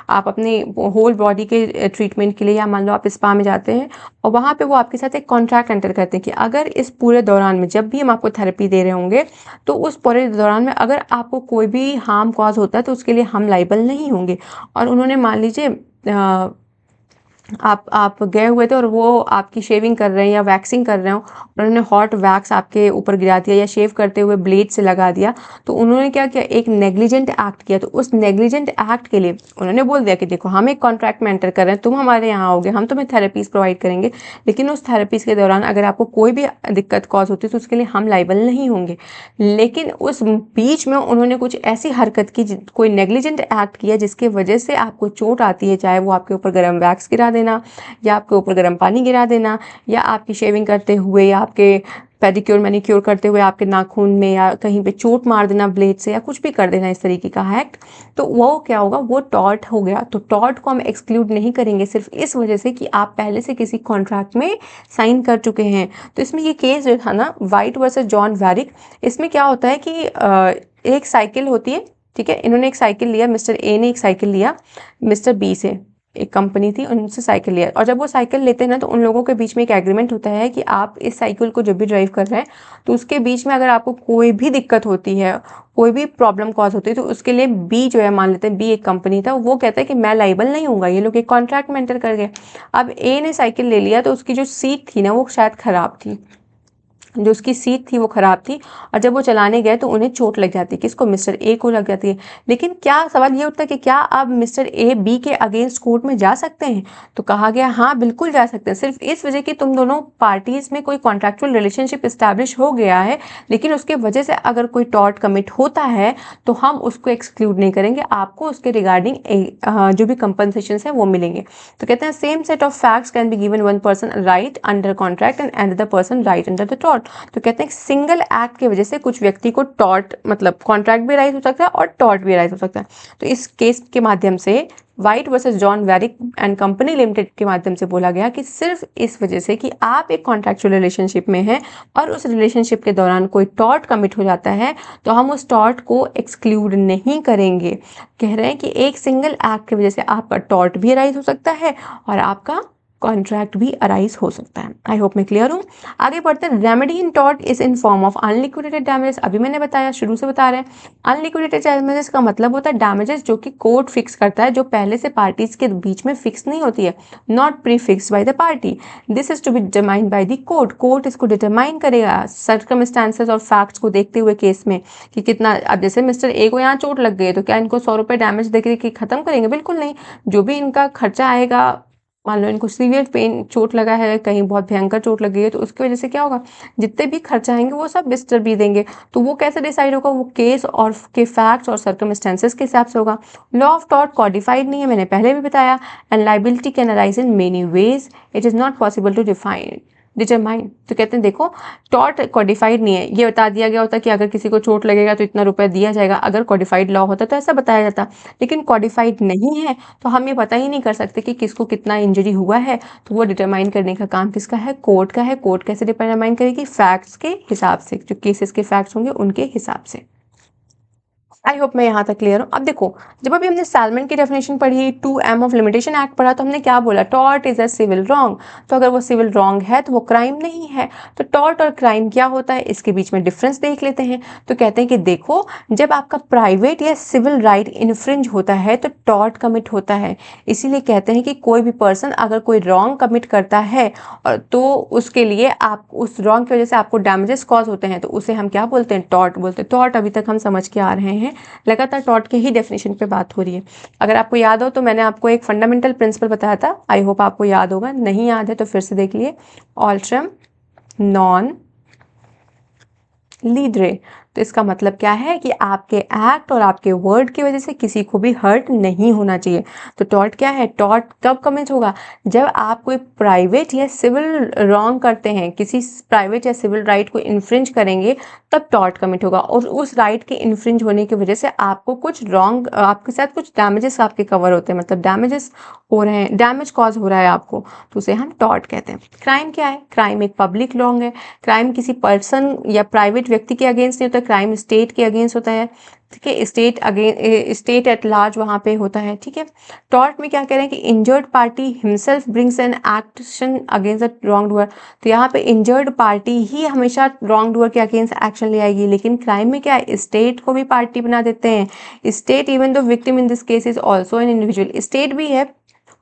आप अपने होल बॉडी के ट्रीटमेंट के लिए, या मान लो आप स्पा में जाते हैं और वहाँ पे वो आपके साथ एक कॉन्ट्रैक्ट एंटर करते हैं कि अगर इस पूरे दौरान में जब भी हम आपको थेरेपी दे रहे होंगे, तो उस पूरे दौरान में अगर आपको कोई भी हार्म कॉज होता है तो उसके लिए हम लाइबल नहीं होंगे। और उन्होंने मान लीजिए आप गए हुए थे और वो आपकी शेविंग कर रहे हैं या वैक्सिंग कर रहे हो, उन्होंने हॉट वैक्स आपके ऊपर गिरा दिया या शेव करते हुए ब्लेड से लगा दिया, तो उन्होंने क्या किया, एक नेग्लिजेंट एक्ट किया। तो उस नेग्लिजेंट एक्ट के लिए उन्होंने बोल दिया कि देखो, हम एक कॉन्ट्रैक्ट में एंटर कर रहे हैं, तुम हमारे यहाँ आओगे, हम तुम्हें थेरेपीज प्रोवाइड करेंगे, लेकिन उस थेरेपीज के दौरान अगर आपको कोई भी दिक्कत कॉज होती है तो उसके लिए हम लाइबल नहीं होंगे। लेकिन उस बीच में उन्होंने कुछ ऐसी हरकत की, कोई नेग्लिजेंट एक्ट किया जिसकी वजह से आपको चोट आती है, चाहे वो आपके ऊपर गर्म वैक्स गिरा देना, या आपके ऊपर गर्म पानी गिरा देना, या आपकी शेविंग करते हुए, या आपके पेडिक्योर मैनिक्योर करते हुए आपके नाखून में या कहीं पे चोट मार देना ब्लेड से, या कुछ भी कर देना इस तरीके का एक्ट, तो वो क्या होगा, वो टॉर्ट हो गया। तो टॉर्ट को हम एक्सक्लूड नहीं करेंगे सिर्फ इस वजह से कि आप पहले से किसी कॉन्ट्रैक्ट में साइन कर चुके हैं। तो इसमें ये केस जो था ना, वाइट वर्सेस जॉन वेरिक, इसमें क्या होता है कि एक साइकिल होती है, ठीक है, इन्होंने एक साइकिल लिया, मिस्टर ए ने एक साइकिल लिया मिस्टर बी से, एक कंपनी थी उनसे साइकिल लिया, और जब वो साइकिल लेते हैं ना, तो उन लोगों के बीच में एक एग्रीमेंट होता है कि आप इस साइकिल को जब भी ड्राइव कर रहे हैं तो उसके बीच में अगर आपको कोई भी दिक्कत होती है, कोई भी प्रॉब्लम कॉज होती है, तो उसके लिए बी जो है, मान लेते हैं बी एक कंपनी था, वो कहता है कि मैं लाइबल नहीं हूँगा। ये लोग एक कॉन्ट्रैक्ट में एंटर कर गए। अब ए ने साइकिल ले लिया, तो उसकी जो सीट थी ना, वो शायद ख़राब थी, जो उसकी सीट थी वो ख़राब थी, और जब वो चलाने गए तो उन्हें चोट लग जाती है। किसको? मिस्टर ए को लग जाती है। लेकिन क्या सवाल ये उठता है कि क्या अब मिस्टर ए बी के अगेंस्ट कोर्ट में जा सकते हैं? तो कहा गया हाँ, बिल्कुल जा सकते हैं, सिर्फ इस वजह कि तुम दोनों पार्टीज में कोई कॉन्ट्रैक्चुअल रिलेशनशिप इस्टेब्लिश हो गया है, लेकिन उसके वजह से अगर कोई टॉर्ट कमिट होता है तो हम उसको एक्सक्लूड नहीं करेंगे, आपको उसके रिगार्डिंग जो भी कंपनसेशन है वो मिलेंगे। तो कहते हैं same set of facts can be given one person right under contract and another person right under the tort. तो कहते हैं सिंगल एक्ट की वजह से कुछ व्यक्ति को टॉर्ट मतलब कॉन्ट्रैक्ट भी राइज हो सकता है और टॉर्ट भी राइज हो सकता है। तो इस केस के माध्यम से White versus John Warwick and company limited के माध्यम से बोला गया कि सिर्फ इस वजह से कि आप एक कॉन्ट्रैक्चुअल रिलेशनशिप में हैं और उस रिलेशनशिप के दौरान कोई टॉर्ट कमिट हो जाता है, तो हम उस टॉर्ट को एक्सक्लूड नहीं करेंगे। कह रहे हैं कि एक सिंगल एक्ट की वजह से आपका टॉर्ट भी राइज हो सकता है और आपका कॉन्ट्रैक्ट भी अराइज हो सकता है। आई होप मैं क्लियर हूँ। आगे बढ़ते हैं। Remedy in tort is in form of unliquidated damages. अभी मैंने बताया, शुरू से बता रहे हैं, अनलिक्विडेटेड डैमेजेस का मतलब होता है डैमेजेस जो कि कोर्ट फिक्स करता है, जो पहले से पार्टीज के बीच में फिक्स नहीं होती है, not pre fix by the party. This is to be determined by the court. Court इसको डिटरमाइन करेगा सर्कमस्टांसेस और फैक्ट्स को देखते हुए केस में कि कितना। अब जैसे मिस्टर ए को यहाँ चोट लग गई, तो क्या इनको 100 रुपये डैमेज देकर के खत्म करेंगे? बिल्कुल नहीं। जो भी इनका खर्चा आएगा मान लो इनको सीवियर पेन चोट लगा है, कहीं बहुत भयंकर चोट लगी है, तो उसकी वजह से क्या होगा, जितने भी खर्चा आएंगे वो सब मिस्टर बी देंगे। तो वो कैसे डिसाइड होगा, वो केस और के फैक्ट्स और सर्कमस्टेंसेस के हिसाब से होगा। लॉ ऑफ टॉर्ट कॉडिफाइड नहीं है, मैंने पहले भी बताया। And liability can arise in many ways, it is not possible to determine. तो कहते हैं देखो, टॉर्ट कॉडिफाइड नहीं है, ये बता दिया गया होता कि अगर किसी को चोट लगेगा तो इतना रुपया दिया जाएगा, अगर कॉडिफाइड लॉ होता तो ऐसा बताया जाता। लेकिन कॉडिफाइड नहीं है, तो हम ये पता ही नहीं कर सकते कि किसको कितना इंजरी हुआ है। तो वो डिटरमाइन करने का काम किसका है, कोर्ट का है। कोर्ट कैसे डिटरमाइन करेगी, फैक्ट्स के हिसाब से, जो केसेस के फैक्ट्स होंगे उनके हिसाब से। आई होप मैं यहाँ तक क्लियर हूँ। अब देखो, जब अभी हमने सैलमन की डेफिनेशन पढ़ी, 2M ऑफ लिमिटेशन एक्ट पढ़ा, तो हमने क्या बोला, tort is a civil wrong. तो अगर वो सिविल रॉन्ग है तो वो क्राइम नहीं है। तो टॉर्ट और क्राइम क्या होता है, इसके बीच में डिफरेंस देख लेते हैं। तो कहते हैं कि देखो, जब आपका प्राइवेट या सिविल राइट इन्फ्रिंज होता है तो टॉर्ट कमिट होता है। इसीलिए कहते हैं कि कोई भी पर्सन अगर कोई रॉन्ग कमिट करता है और तो उसके लिए आप उस रॉन्ग की वजह से आपको डैमेजेस कॉज होते हैं, तो उसे हम क्या बोलते हैं, टॉर्ट बोलते हैं। टॉर्ट अभी तक हम समझ के आ रहे हैं, लगातार टॉर्ट के ही डेफिनेशन पे बात हो रही है। अगर आपको याद हो तो मैंने आपको एक फंडामेंटल प्रिंसिपल बताया था, आई होप आपको याद होगा। नहीं याद है तो फिर से देख लिए, ऑल्ट्रम नॉन लीडरे। तो इसका मतलब क्या है कि आपके एक्ट और आपके वर्ड की वजह से किसी को भी हर्ट नहीं होना चाहिए। तो टॉर्ट क्या है, टॉर्ट कब कमिट होगा, जब आप कोई प्राइवेट या सिविल रॉन्ग करते हैं, किसी प्राइवेट या सिविल राइट को इन्फ्रिंज करेंगे, तब टॉर्ट कमिट होगा। और उस राइट के इन्फ्रिंज होने की वजह से आपको कुछ रॉन्ग, आपके साथ कुछ डैमेजेस आपके कवर होते हैं, मतलब डैमेजेस हो रहे हैं, डैमेज कॉज हो रहा है आपको, तो उसे हम टॉर्ट कहते हैं। क्राइम क्या है, क्राइम एक पब्लिक रॉन्ग है। क्राइम किसी पर्सन या प्राइवेट व्यक्ति के अगेंस्ट नहीं होता, क्राइम स्टेट के अगेंस्ट होता है। ठीक है, स्टेट एट लार्ज वहाँ पे होता है। ठीक है, टॉर्ट में क्या कह रहे हैं कि injured party himself brings an action against the wrong doer. तो यहाँ पे इंजर्ड पार्टी ही हमेशा रॉन्ग डूअर के अगेंस्ट एक्शन ले आएगी। लेकिन क्राइम में क्या है, स्टेट को भी पार्टी बना देते हैं। State even though victim in this case is also an individual, state भी है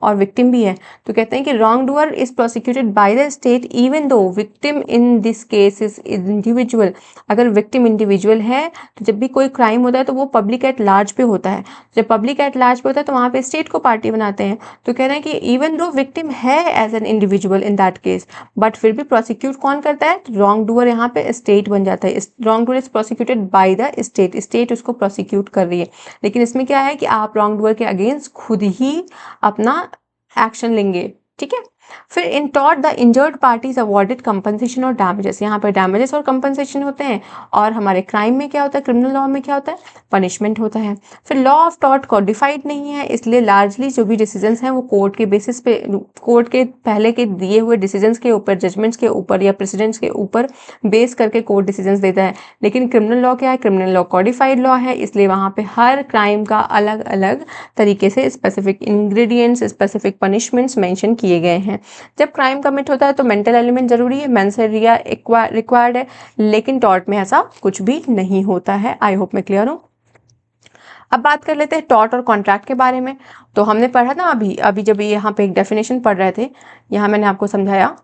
और विक्टिम भी है। तो कहते हैं कि wrong doer is prosecuted by the state even though victim in this case is individual. अगर विक्टिम इंडिविजुअल है तो जब भी कोई क्राइम होता है तो वो पब्लिक एट लार्ज पे होता है। जब पब्लिक एट लार्ज पे होता है तो वहाँ पे स्टेट को पार्टी बनाते हैं। तो कह रहे हैं कि इवन दो विक्टिम है as an individual in that case, but फिर भी प्रोसिक्यूट कौन करता है, रॉन्ग डूअर यहाँ पे स्टेट बन जाता है। Wrong doer is prosecuted by the state, state उसको प्रोसिक्यूट कर रही है। लेकिन इसमें क्या है कि आप रॉन्ग डूअर के अगेंस्ट खुद ही अपना एक्शन लेंगे। ठीक है, फिर in tort the injured parties awarded compensation और डैमेजेस, यहाँ पर डैमेजेस और कंपनसेशन होते हैं। और हमारे क्राइम में क्या होता है, क्रिमिनल लॉ में क्या होता है, पनिशमेंट होता है। फिर लॉ ऑफ टॉर्ट कॉडिफाइड नहीं है, इसलिए लार्जली जो भी डिसीजंस हैं वो कोर्ट के बेसिस पे, कोर्ट के पहले के दिए हुए डिसीजंस के ऊपर, जजमेंट्स के ऊपर या प्रेसिडेंट्स के ऊपर बेस करके कोर्ट डिसीजंस देता है। लेकिन क्रिमिनल लॉ क्या है, क्रिमिनल लॉ कॉडिफाइड लॉ है, इसलिए वहाँ पे हर क्राइम का अलग अलग तरीके से specific ingredients, specific punishments mention किए गए हैं। जब क्राइम कमिट होता है तो मेंटल एलिमेंट जरूरी है, मेंस एरिया रिक्वायर्ड है, लेकिन टॉर्ट में ऐसा कुछ भी नहीं होता है। आई होप मैं क्लियर हूँ। अब बात कर लेते हैं टॉर्ट और कॉन्ट्रैक्ट के बारे में। तो हमने पढ़ा ना अभी अभी जब यहाँ पे एक डेफिनेशन पढ़ रहे थे, यहाँ मैंने आपको समझाया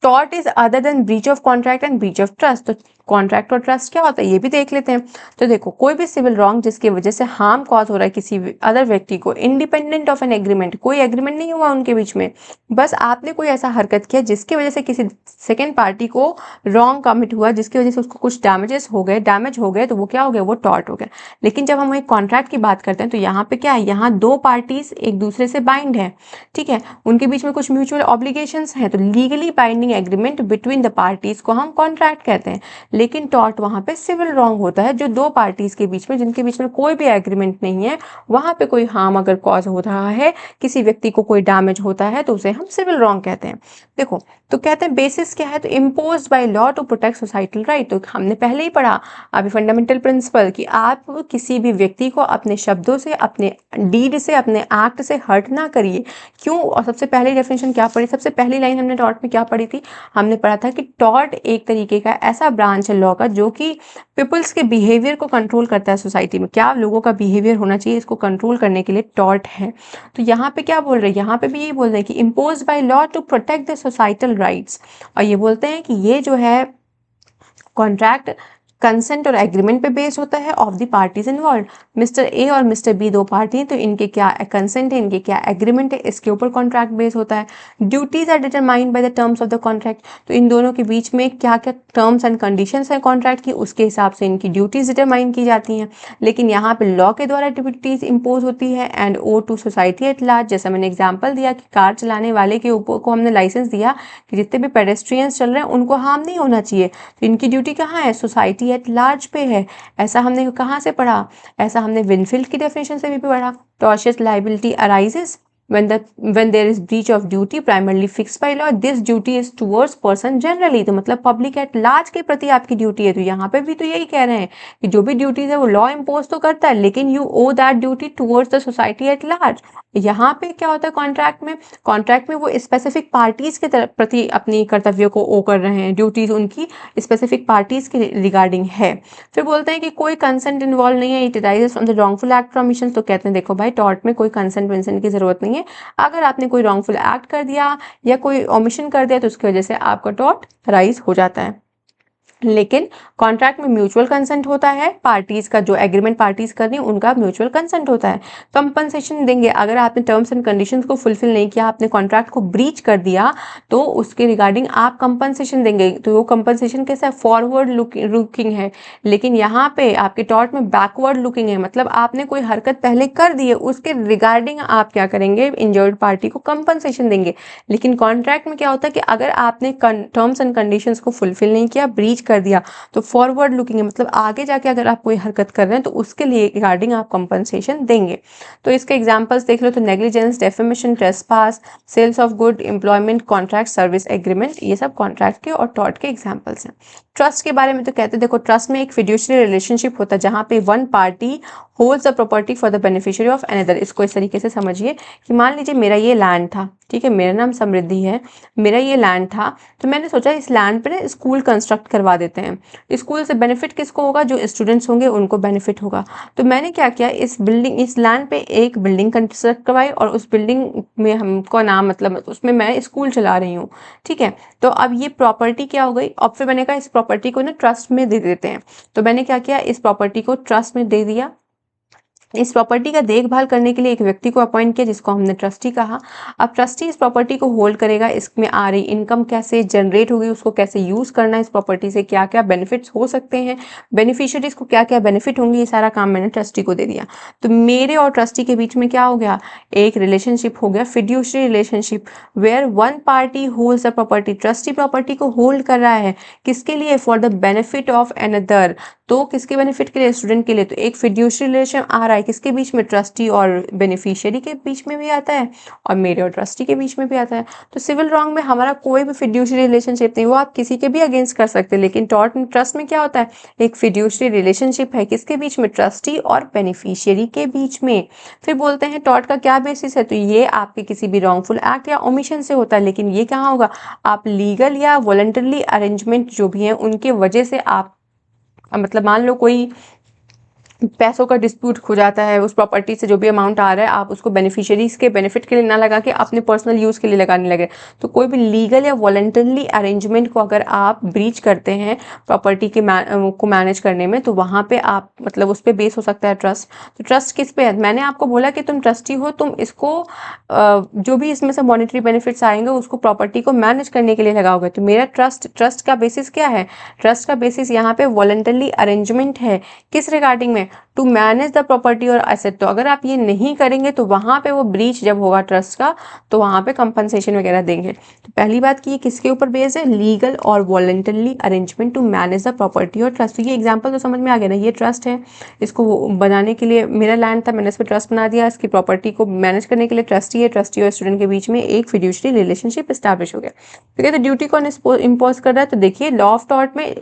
tort is other than breach of contract and breach of trust. तो कॉन्ट्रैक्ट और ट्रस्ट क्या होता है ये भी देख लेते हैं। तो देखो, कोई भी सिविल रॉन्ग जिसकी वजह से हार्म कॉज हो रहा है किसी अदर व्यक्ति को, इंडिपेंडेंट ऑफ एन एग्रीमेंट, कोई एग्रीमेंट नहीं हुआ उनके बीच में, बस आपने कोई ऐसा हरकत किया जिसकी वजह से किसी सेकेंड पार्टी को रॉन्ग कमिट हुआ, जिसकी वजह से उसको कुछ डैमेज हो गए, तो वो क्या हो गया, वो टॉर्ट हो गया। लेकिन जब हम एक कॉन्ट्रैक्ट की बात करते हैं तो यहाँ पे क्या है, यहाँ दो पार्टीज एक दूसरे से बाइंड है। ठीक है, उनके बीच में कुछ म्यूचुअल ऑब्लिगेशंस हैं, तो legally binding agreement between the parties को हम कॉन्ट्रैक्ट कहते हैं। लेकिन टॉर्ट वहां पे सिविल रॉन्ग होता है, जो दो पार्टीज के बीच में, जिनके बीच में कोई भी एग्रीमेंट नहीं है, वहां पे कोई हार्म अगर कॉज हो रहा है, किसी व्यक्ति को कोई डैमेज होता है, तो उसे हम सिविल रॉन्ग कहते हैं। देखो, तो कहते हैं बेसिस क्या है, तो imposed by law to protect societal right. तो हमने पहले ही पढ़ा अभी फंडामेंटल प्रिंसिपल कि आप किसी भी व्यक्ति को अपने शब्दों से, अपने डीड से, अपने एक्ट से हर्ट ना करिए। क्यों, और सबसे पहली डेफिनेशन क्या पढ़ी, सबसे पहली लाइन हमने टॉर्ट में क्या पढ़ी थी, हमने पढ़ा था कि टॉर्ट एक तरीके का ऐसा ब्रांच है लॉ का जो कि पीपल्स के बिहेवियर को कंट्रोल करता है। सोसाइटी में क्या लोगों का बिहेवियर होना चाहिए, इसको कंट्रोल करने के लिए टॉर्ट है। तो यहाँ पे क्या बोल रहे हैं, यहाँ पे भी यही बोल रहे हैं कि impose by law to protect the societal rights. और ये बोलते हैं कि ये जो है कॉन्ट्रैक्ट कंसेंट और एग्रीमेंट पे बेस्ड होता है of the parties involve. Mister A और मिस्टर बी दो पार्टी हैं, तो इनके क्या कंसेंट है, इनके क्या एग्रीमेंट है, इसके ऊपर कॉन्ट्रैक्ट बेस होता है। Duties are determined by the terms of the contract, तो इन दोनों के बीच में क्या क्या टर्म्स एंड कंडीशंस हैं कॉन्ट्रैक्ट की, उसके हिसाब से इनकी ड्यूटीज डिटरमाइन की जाती हैं। लेकिन यहाँ पे लॉ के द्वारा ड्यूटीज इम्पोज होती है and owe to society at large. जैसा मैंने एग्जाम्पल दिया कि कार चलाने वाले के ऊपर को हमने लाइसेंस दिया कि जितने भी पेडेस्ट्रियंस चल रहे हैं उनको हार्म नहीं होना चाहिए, तो इनकी ड्यूटी कहाँ है, सोसाइटी एट लार्ज पे है। ऐसा हमने कहाँ से पढ़ा, ऐसा हमने विनफील्ड की डेफिनेशन से भी पढ़ा। Tortious liability arises when there is breach of duty primarily fixed by law, this duty is towards person generally, तो मतलब पब्लिक एट लार्ज के प्रति आपकी ड्यूटी है। तो यहाँ पे भी तो यही कह रहे हैं कि जो भी ड्यूटीज है वो लॉ इम्पोज तो करता है, लेकिन you owe that duty towards the society at large. यहाँ पे क्या होता है कॉन्ट्रैक्ट में वो स्पेसिफिक पार्टीज के प्रति अपनी कर्तव्यों को ओ कर रहे हैं, ड्यूटीज उनकी स्पेसिफिक पार्टीज के रिगार्डिंग है। फिर बोलते हैं कि कोई कंसेंट इन्वॉल्व नहीं है, it arises from the wrongful act from omission. तो कहते हैं देखो भाई टॉर्ट में कोई कंसेंट विंसेंट की जरूरत नहीं है, अगर आपने कोई रॉन्गफुल एक्ट कर दिया या कोई ओमिशन कर दिया तो उसकी वजह से आपका टॉर्ट राइज हो जाता है। लेकिन कॉन्ट्रैक्ट में म्यूचुअल कंसेंट होता है, पार्टीज का जो एग्रीमेंट पार्टीज कर रही हैं उनका म्यूचुअल कंसेंट होता है। कंपनसेशन देंगे अगर आपने टर्म्स एंड कंडीशंस को फुलफिल नहीं किया, आपने कॉन्ट्रैक्ट को ब्रीच कर दिया तो उसके रिगार्डिंग आप कंपनसेशन देंगे। तो वो कंपनसेशन कैसा है, फॉरवर्ड लुकिंग है, लेकिन यहाँ पे आपके टॉर्ट में बैकवर्ड लुकिंग है, मतलब आपने कोई हरकत पहले कर दी है उसके रिगार्डिंग आप क्या करेंगे, इंजर्ड पार्टी को कंपनसेशन देंगे। लेकिन कॉन्ट्रैक्ट में क्या होता है कि अगर आपने टर्म्स एंड कंडीशंस को फुलफिल नहीं किया, ब्रीच कर दिया, तो फॉरवर्ड लुकिंग है, मतलब आगे जाके अगर आप कोई हरकत कर रहे हैं तो उसके लिए रिगार्डिंग आप कंपनसेशन देंगे। तो इसके एग्जांपल्स देख लो तो negligence, defamation, trespass, sales of good, employment, contract, service agreement, ये सब कॉन्ट्रैक्ट के और टॉर्ट के एग्जांपल्स हैं। ट्रस्ट के बारे में तो कहते हैं देखो ट्रस्ट में एक फिड्यूशियरी रिलेशनशिप होता है जहां पे one party holds the property for the beneficiary of another. इसको इस तरीके से समझिए कि मान लीजिए मेरा ये लैंड था, ठीक है, मेरा नाम समृद्धि है, मेरा ये लैंड था, तो मैंने सोचा इस लैंड पे ना स्कूल कंस्ट्रक्ट करवा देते हैं। स्कूल से बेनिफिट किसको होगा, जो स्टूडेंट्स होंगे उनको बेनिफिट होगा। तो मैंने क्या किया, इस लैंड पे एक बिल्डिंग कंस्ट्रक्ट करवाई और उस बिल्डिंग में हमको नाम मतलब उसमें मैं स्कूल चला रही हूँ, ठीक है। तो अब ये प्रॉपर्टी क्या हो गई, अब फिर मैंने कहा इस प्रॉपर्टी को ना ट्रस्ट में दे देते हैं। तो मैंने क्या किया, इस प्रॉपर्टी को ट्रस्ट में दे दिया। इस प्रॉपर्टी का देखभाल करने के लिए एक व्यक्ति को अपॉइंट किया जिसको हमने ट्रस्टी कहा। अब ट्रस्टी इस प्रॉपर्टी को होल्ड करेगा, इसमें आ रही इनकम कैसे जनरेट होगी, उसको कैसे यूज करना है, इस प्रॉपर्टी से क्या क्या बेनिफिट्स हो सकते हैं, बेनिफिशियरीज को क्या क्या बेनिफिट होंगे, ये सारा काम मैंने ट्रस्टी को दे दिया। तो मेरे और ट्रस्टी के बीच में क्या हो गया, एक रिलेशनशिप हो गया, fiduciary relationship, where one party holds the property. Trustee property को होल्ड कर रहा है किसके लिए, for the benefit of another. तो किसके बेनिफिट के लिए, स्टूडेंट के लिए। तो एक फिड्यूशरी रिलेशन आ रहा है किसके बीच में, ट्रस्टी और बेनिफिशियरी के बीच में भी आता है और मेरे और ट्रस्टी के बीच में भी आता है। तो सिविल रॉन्ग में हमारा कोई भी फिड्यूशरी रिलेशनशिप नहीं, वो आप किसी के भी अगेंस्ट कर सकते हैं। लेकिन ट्रस्ट में क्या होता है, एक फिड्यूशरी रिलेशनशिप है किसके बीच में, ट्रस्टी और बेनिफिशियरी के बीच में। फिर बोलते हैं टॉर्ट का क्या बेसिस है, तो ये आपके किसी भी रॉन्गफुल एक्ट या ओमिशन से होता है। लेकिन ये कहाँ होगा, आप लीगल या वॉलंटरली अरेंजमेंट जो भी हैं उनके वजह से आप मतलब मान लो कोई पैसों का डिस्प्यूट हो जाता है, उस प्रॉपर्टी से जो भी अमाउंट आ रहा है आप उसको बेनिफिशियरीज के बेनिफिट के लिए ना लगा के अपने पर्सनल यूज़ के लिए लगाने लगे। तो कोई भी लीगल या वॉलंटरली अरेंजमेंट को अगर आप ब्रीच करते हैं प्रॉपर्टी के को मैनेज करने में, तो वहाँ पे आप मतलब उस पर बेस हो सकता है ट्रस्ट। तो ट्रस्ट किस पे है, मैंने आपको बोला कि तुम ट्रस्टी हो, तुम इसको जो भी इसमें से मॉनिटरी बेनिफिट्स आएंगे उसको प्रॉपर्टी को मैनेज करने के लिए लगाओगे। तो मेरा ट्रस्ट का बेसिस क्या है, ट्रस्ट का बेसिस यहाँ पे वॉलंटरली अरेंजमेंट है किस रिगार्डिंग में, टू मैनेज द प्रॉपर्टी और एसेट। तो अगर आप ये नहीं करेंगे तो वहाँ पे वो ब्रीच जब होगा ट्रस्ट का तो वहाँ पे कंपनसेशन वगैरह देंगे। तो पहली बात कि ये किसके ऊपर बेस्ड है, लीगल और voluntarily arrangement to manage the property और ट्रस्ट। तो ये एग्जांपल तो समझ में आ गया ना, ये ट्रस्ट है, इसको बनाने के लिए मेरा लैंड था, मैंने इस पर ट्रस्ट बना दिया, इसकी प्रॉपर्टी को मैनेज करने के लिए ट्रस्टी है, ट्रस्टी और स्टूडेंट के बीच में एक फिड्यूशरी रिलेशनशिप स्टैब्लिश हो गया। ठीक है, तो ड्यूटी कौन इम्पोज कर रहा है, तो देखिए लॉ ऑफ टॉर्ट में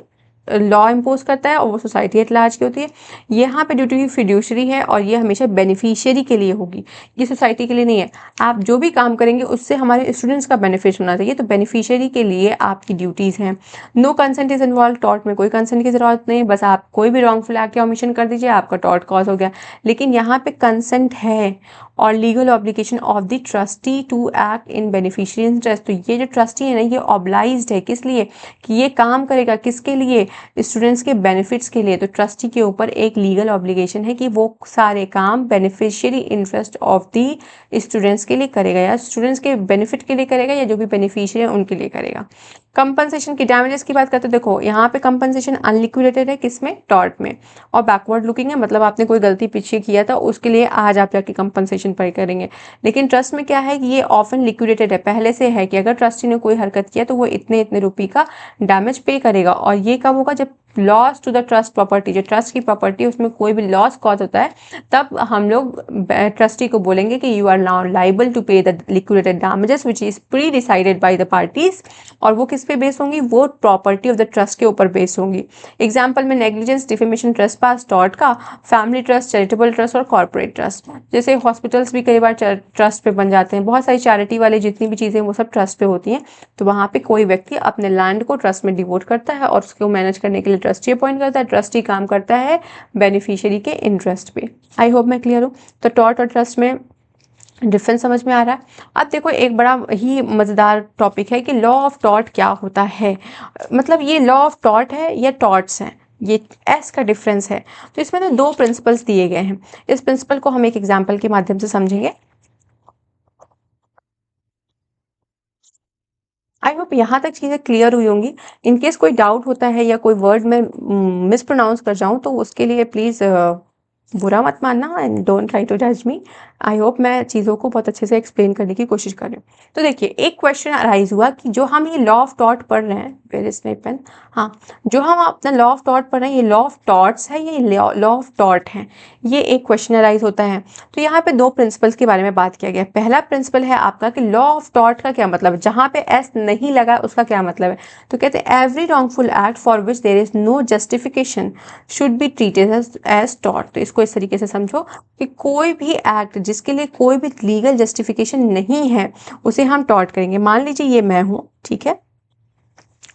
लॉ इम्पोज करता है और वो सोसाइटी एट लार्ज की होती है। यहाँ पे ड्यूटी फिड्यूशरी है और ये हमेशा बेनिफिशियरी के लिए होगी, ये सोसाइटी के लिए नहीं है। आप जो भी काम करेंगे उससे हमारे स्टूडेंट्स का बेनिफिट होना चाहिए, तो बेनिफिशियरी के लिए आपकी ड्यूटीज़ हैं। No consent is involve, tort में कोई कंसेंट की जरूरत नहीं, बस आप कोई भी रॉन्गफुल एक्ट या ओमिशन कर दीजिए आपका टॉर्ट कॉज हो गया। लेकिन यहाँ पे कंसेंट है और legal obligation of the trustee to act in beneficiary interest. तो ये जो ट्रस्टी है ना, ये ऑब्लाइज्ड है किस लिए, कि ये काम करेगा किसके लिए, स्टूडेंट्स के बेनिफिट्स के लिए, तो ट्रस्टी के ऊपर एक लीगल ऑब्लिगेशन है कि वो सारे काम beneficiary interest of the students के लिए करेगा, या स्टूडेंट्स के बेनिफिट के लिए करेगा, या जो भी बेनिफिशियरी है उनके लिए करेगा। कंपनसेशन की, डैमेजेस की बात करते हैं, देखो यहाँ पे कंपनसेशन अनलिक्विडेटेड है, किसमें, टॉर्ट में, और बैकवर्ड लुकिंग है, मतलब आपने कोई गलती पीछे किया था उसके लिए आज आप जाके कंपनसेशन पे करेंगे। लेकिन ट्रस्ट में क्या है कि ये ऑफन लिक्विडेटेड है, पहले से है कि अगर ट्रस्टी ने कोई हरकत किया तो वो इतने इतने रुपये का डैमेज पे करेगा, और ये कब होगा, जब loss to the trust property, जो ट्रस्ट की प्रॉपर्टी उसमें कोई भी लॉस कॉज होता है, तब हम लोग ट्रस्टी को बोलेंगे कि you are now liable to pay the liquidated damages which is predecided by the parties, और वो किस पे बेस होंगी, वो प्रॉपर्टी ऑफ द ट्रस्ट के ऊपर बेस होंगी। एग्जाम्पल में नेग्लिजेंस, डिफेमेशन, ट्रेसपास, टॉर्ट का, फैमिली ट्रस्ट, चैरिटेबल ट्रस्ट और कॉर्पोरेट ट्रस्ट। जैसे हॉस्पिटल्स भी कई बार ट्रस्ट पे बन जाते हैं, बहुत सारी चैरिटी वाले जितनी भी चीज़ें वो सब ट्रस्ट पे होती हैं, तो वहाँ पे कोई व्यक्ति अपने लैंड को ट्रस्ट में डिवोट करता है और उसको मैनेज करने के लिए ट्रस्टी अपॉइंट करता है, ट्रस्टी काम करता है बेनिफिशियरी के इंटरेस्ट पे। आई होप मैं क्लियर हूँ। तो टॉर्ट और ट्रस्ट में डिफरेंस समझ में आ रहा है। अब देखो एक बड़ा ही मज़ेदार टॉपिक है कि लॉ ऑफ टॉर्ट क्या होता है, मतलब ये लॉ ऑफ टॉर्ट है या टॉर्ट्स हैं, ये एस का डिफरेंस है। तो इसमें ना दो प्रिंसिपल्स दिए गए हैं, इस प्रिंसिपल को हम एक एग्जाम्पल के माध्यम से समझेंगे। आई होप यहाँ तक चीज़ें क्लियर हुई होंगी। इनकेस कोई डाउट होता है या कोई वर्ड में मिसप्रोनाउंस कर जाऊँ तो उसके लिए प्लीज़ बुरा मत मानना एंड डोंट ट्राई टू जज मी। आई होप मैं चीज़ों को बहुत अच्छे से एक्सप्लेन करने की कोशिश कर रही हूँ। तो देखिए एक क्वेश्चन अराइज हुआ कि जो हम ये लॉ ऑफ टॉर्ट पढ़ रहे हैं, वेयर इज माय पेन, हाँ, जो हम अपना लॉ ऑफ टॉर्ट पढ़ रहे हैं ये लॉ ऑफ टॉर्ट्स है, ये लॉ ऑफ टॉर्ट है, ये एक क्वेश्चन अराइज होता है। तो यहाँ पे दो प्रिंसिपल्स के बारे में बात किया गया है। पहला प्रिंसिपल है आपका कि लॉ ऑफ टॉर्ट का क्या मतलब है, जहाँ पे एस नहीं लगा उसका क्या मतलब है। तो कहते हैं every wrongful act for which there is no justification should be treated as tort. तो इसको इस तरीके से समझो कि कोई भी एक्ट जिसके लिए कोई भी लीगल जस्टिफिकेशन नहीं है उसे हम टॉर्ट करेंगे। मान लीजिए ये मैं हूँ, ठीक है,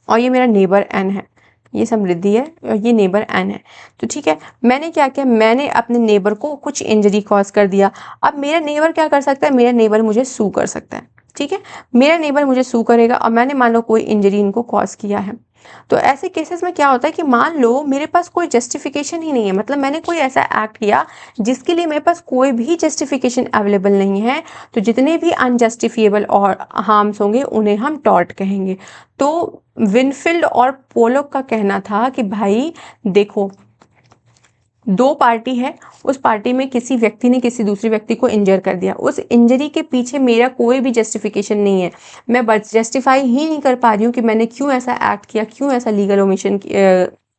और ये मेरा नेबर एन है, ये समृद्धि है और ये नेबर एन है। तो ठीक है, मैंने क्या किया, मैंने अपने नेबर को कुछ इंजरी कॉज कर दिया। अब मेरा नेबर क्या कर सकता है, मेरा नेबर मुझे सू कर सकता है, ठीक है, मेरा नेबर मुझे सू करेगा और मैंने मान लो कोई इंजरी इनको कॉज किया है। तो ऐसे केसेस में क्या होता है कि मान लो मेरे पास कोई जस्टिफिकेशन ही नहीं है, मतलब मैंने कोई ऐसा एक्ट किया जिसके लिए मेरे पास कोई भी जस्टिफिकेशन अवेलेबल नहीं है, तो जितने भी अनजस्टिफिएबल और हार्म्स होंगे उन्हें हम टॉर्ट कहेंगे। तो विनफील्ड और पोलोक का कहना था कि भाई देखो, दो पार्टी है, उस पार्टी में किसी व्यक्ति ने किसी दूसरे व्यक्ति को इंजर कर दिया, उस इंजरी के पीछे मेरा कोई भी जस्टिफिकेशन नहीं है, मैं बस जस्टिफाई ही नहीं कर पा रही हूँ कि मैंने क्यों ऐसा एक्ट किया, क्यों ऐसा लीगल ओमिशन,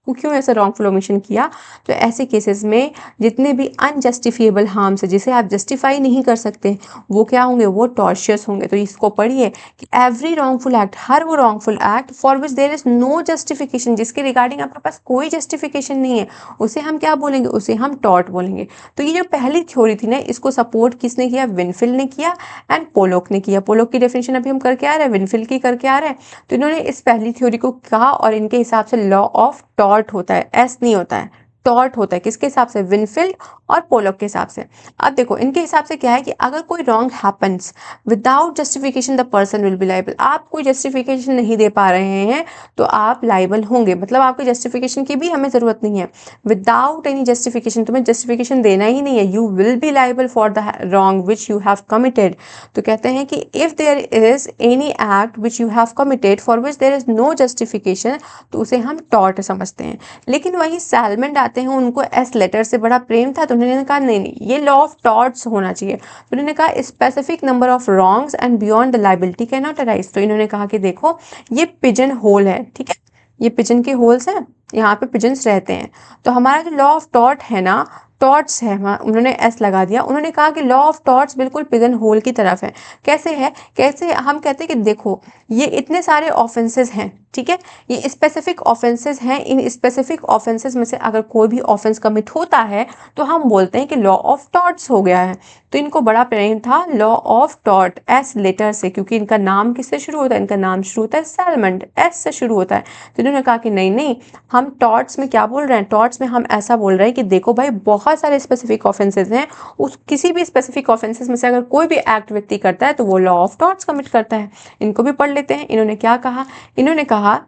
क्यों ऐसा रॉन्गफुल ओमिशन किया। तो ऐसे केसेस में जितने भी अनजस्टिफिएबल हार्म्स है जिसे आप जस्टिफाई नहीं कर सकते वो क्या होंगे, वो टॉर्शियस होंगे। तो इसको पढ़िए कि एवरी रॉन्गफुल एक्ट, हर वो wrongful act for which there is no justification, जिसके रिगार्डिंग आपके पास कोई जस्टिफिकेशन नहीं है, उसे हम क्या बोलेंगे, उसे हम टॉर्ट बोलेंगे। तो ये जो पहली थ्योरी थी ना, इसको सपोर्ट किसने किया, विनफील्ड ने किया एंड पोलोक ने किया। पोलोक की डेफिनेशन अभी हम करके आ रहे हैं, विनफील्ड की करके आ रहे हैं। तो इन्होंने इस पहली थ्योरी को कहा और इनके हिसाब से लॉ ऑफ टॉर्ट होता है, एस नहीं होता है, टॉर्ट होता है। किसके हिसाब से, विनफील्ड और पोलोक के हिसाब से। अब देखो इनके हिसाब से क्या है कि अगर कोई wrong happens without justification the person will be liable, आप कोई जस्टिफिकेशन नहीं दे पा रहे हैं तो आप लाइबल होंगे, मतलब आपके जस्टिफिकेशन की भी हमें ज़रूरत नहीं है। विदाउट एनी जस्टिफिकेशन, तुम्हें जस्टिफिकेशन देना ही नहीं है, you will be liable for the wrong which you have committed. तो कहते हैं कि if there is any act which you have committed for which there is no justification, तो उसे हम टॉर्ट समझते हैं। लेकिन वही सैलमेंट आते हैं, उनको एस लेटर से बड़ा प्रेम था, तो उन्होंने कहा नहीं नहीं, ये लॉ ऑफ टॉर्ट्स होना चाहिए। तो उन्होंने कहा specific number of wrongs and beyond the liability can not arise. तो इन्होंने कहा कि देखो ये पिजन होल है, ठीक है, ये पिजन के होल्स हैं, यहाँ पे पिजन्स रहते हैं। तो हमारा जो लॉ ऑफ टॉर्ट है ना, टॉर्ट्स है, उन्होंने एस लगा दिया। उन्होंने कहा कि लॉ ऑफ टॉर्ट्स बिल्कुल पिजन होल की तरफ है। कैसे है, कैसे हम कहते हैं कि देखो ये इतने सारे ऑफेंसेस हैं, ठीक है, ये स्पेसिफिक ऑफेंसेस हैं, इन स्पेसिफिक ऑफेंसेस में से अगर कोई भी ऑफेंस कमिट होता है तो हम बोलते हैं कि लॉ ऑफ टॉर्ट्स हो गया है। तो इनको बड़ा प्रेम था law of tort as letter से, क्योंकि इनका नाम किससे शुरू होता है, इनका नाम शुरू होता है सैलमंड, एस से शुरू होता है। तो इन्होंने कहा कि नहीं नहीं, हम टॉर्ट्स में क्या बोल रहे हैं, टॉर्ट्स में हम ऐसा बोल रहे हैं कि देखो भाई बहुत सारे स्पेसिफिक ऑफेंसेस हैं, उस किसी भी स्पेसिफिक ऑफेंसेस में से अगर कोई भी एक्ट व्यक्ति करता है तो वो लॉ ऑफ टॉर्ट्स कमिट करता है। इनको भी पढ़ लेते हैं। इन्होंने क्या कहा, इन्होंने कहा